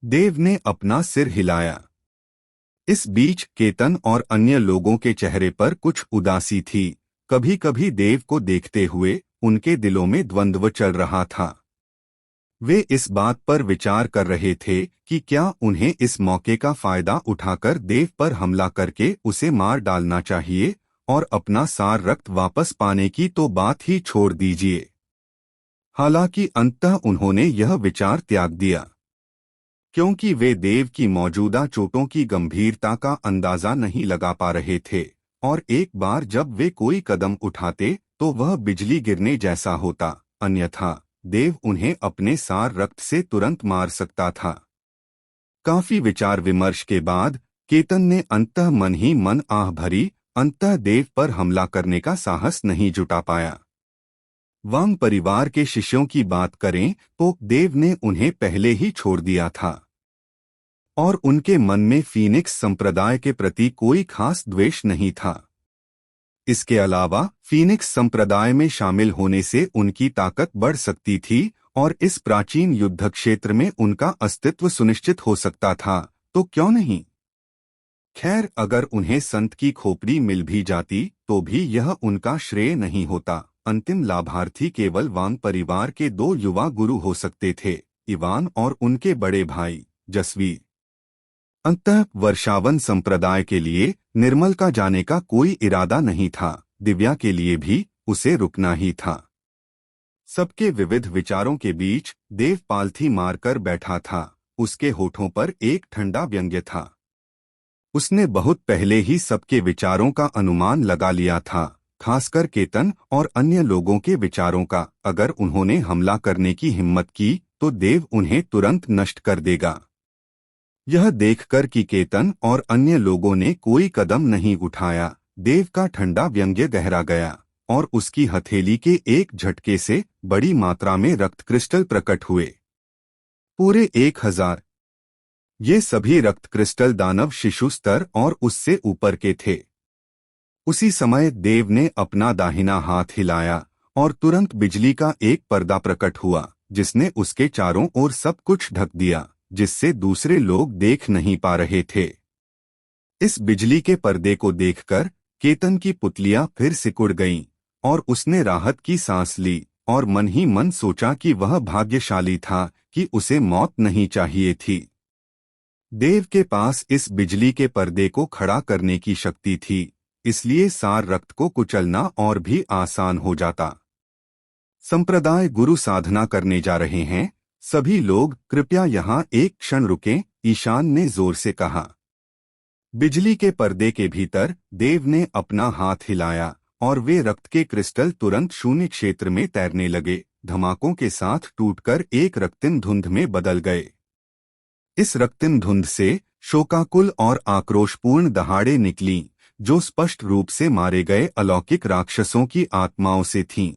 S1: देव ने अपना सिर हिलाया। इस बीच केतन और अन्य लोगों के चेहरे पर कुछ उदासी थी, कभी कभी देव को देखते हुए उनके दिलों में द्वंद्व चल रहा था। वे इस बात पर विचार कर रहे थे कि क्या उन्हें इस मौके का फायदा उठाकर देव पर हमला करके उसे मार डालना चाहिए और अपना सार रक्त वापस पाने की तो बात ही छोड़ दीजिए। हालांकि अंततः उन्होंने यह विचार त्याग दिया, क्योंकि वे देव की मौजूदा चोटों की गंभीरता का अंदाजा नहीं लगा पा रहे थे और एक बार जब वे कोई कदम उठाते तो वह बिजली गिरने जैसा होता, अन्यथा देव उन्हें अपने सार रक्त से तुरंत मार सकता था। काफी विचार विमर्श के बाद केतन ने अंततः मन ही मन आह भरी, अंततः देव पर हमला करने का साहस नहीं जुटा पाया। वांग परिवार के शिष्यों की बात करें तो देव ने उन्हें पहले ही छोड़ दिया था और उनके मन में फीनिक्स संप्रदाय के प्रति कोई खास द्वेष नहीं था। इसके अलावा फीनिक्स संप्रदाय में शामिल होने से उनकी ताकत बढ़ सकती थी और इस प्राचीन युद्ध क्षेत्र में उनका अस्तित्व सुनिश्चित हो सकता था, तो क्यों नहीं? खैर, अगर उन्हें संत की खोपड़ी मिल भी जाती तो भी यह उनका श्रेय नहीं होता। अंतिम लाभार्थी केवल वांग परिवार के 2 युवा गुरु हो सकते थे, इवान और उनके बड़े भाई जसवीर। अंततः वर्षावन संप्रदाय के लिए निर्मल का जाने का कोई इरादा नहीं था, दिव्या के लिए भी उसे रुकना ही था। सबके विविध विचारों के बीच देव पालथी मारकर बैठा था, उसके होठों पर एक ठंडा व्यंग्य था। उसने बहुत पहले ही सबके विचारों का अनुमान लगा लिया था, खासकर केतन और अन्य लोगों के विचारों का। अगर उन्होंने हमला करने की हिम्मत की तो देव उन्हें तुरंत नष्ट कर देगा। यह देखकर कि केतन और अन्य लोगों ने कोई कदम नहीं उठाया, देव का ठंडा व्यंग्य गहरा गया और उसकी हथेली के एक झटके से बड़ी मात्रा में रक्त क्रिस्टल प्रकट हुए। पूरे 1000। ये सभी रक्त क्रिस्टल दानव शिशु स्तर और उससे ऊपर के थे। उसी समय देव ने अपना दाहिना हाथ हिलाया और तुरंत बिजली का एक पर्दा प्रकट हुआ जिसने उसके चारों ओर सब कुछ ढक दिया, जिससे दूसरे लोग देख नहीं पा रहे थे। इस बिजली के पर्दे को देखकर केतन की पुतलियां फिर सिकुड़ गईं और उसने राहत की सांस ली और मन ही मन सोचा कि वह भाग्यशाली था कि उसे मौत नहीं चाहिए थी। देव के पास इस बिजली के पर्दे को खड़ा करने की शक्ति थी, इसलिए सार रक्त को कुचलना और भी आसान हो जाता। संप्रदाय गुरु साधना करने जा रहे हैं, सभी लोग कृपया यहाँ एक क्षण रुकें, ईशान ने जोर से कहा। बिजली के पर्दे के भीतर देव ने अपना हाथ हिलाया और वे रक्त के क्रिस्टल तुरंत शून्य क्षेत्र में तैरने लगे, धमाकों के साथ टूटकर एक रक्तिम धुंध में बदल गए। इस रक्तिम धुंध से शोकाकुल और आक्रोशपूर्ण दहाड़े निकलीं, जो स्पष्ट रूप से मारे गए अलौकिक राक्षसों की आत्माओं से थीं।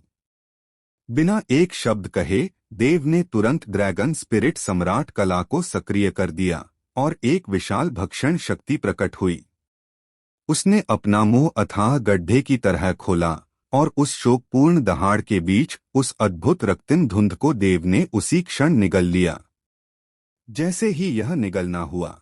S1: बिना एक शब्द कहे देव ने तुरंत ड्रैगन स्पिरिट सम्राट कला को सक्रिय कर दिया और एक विशाल भक्षण शक्ति प्रकट हुई। उसने अपना मुंह अथाह गड्ढे की तरह खोला और उस शोकपूर्ण दहाड़ के बीच उस अद्भुत रक्तिम धुंध को देव ने उसी क्षण निगल लिया। जैसे ही यह निगलना हुआ,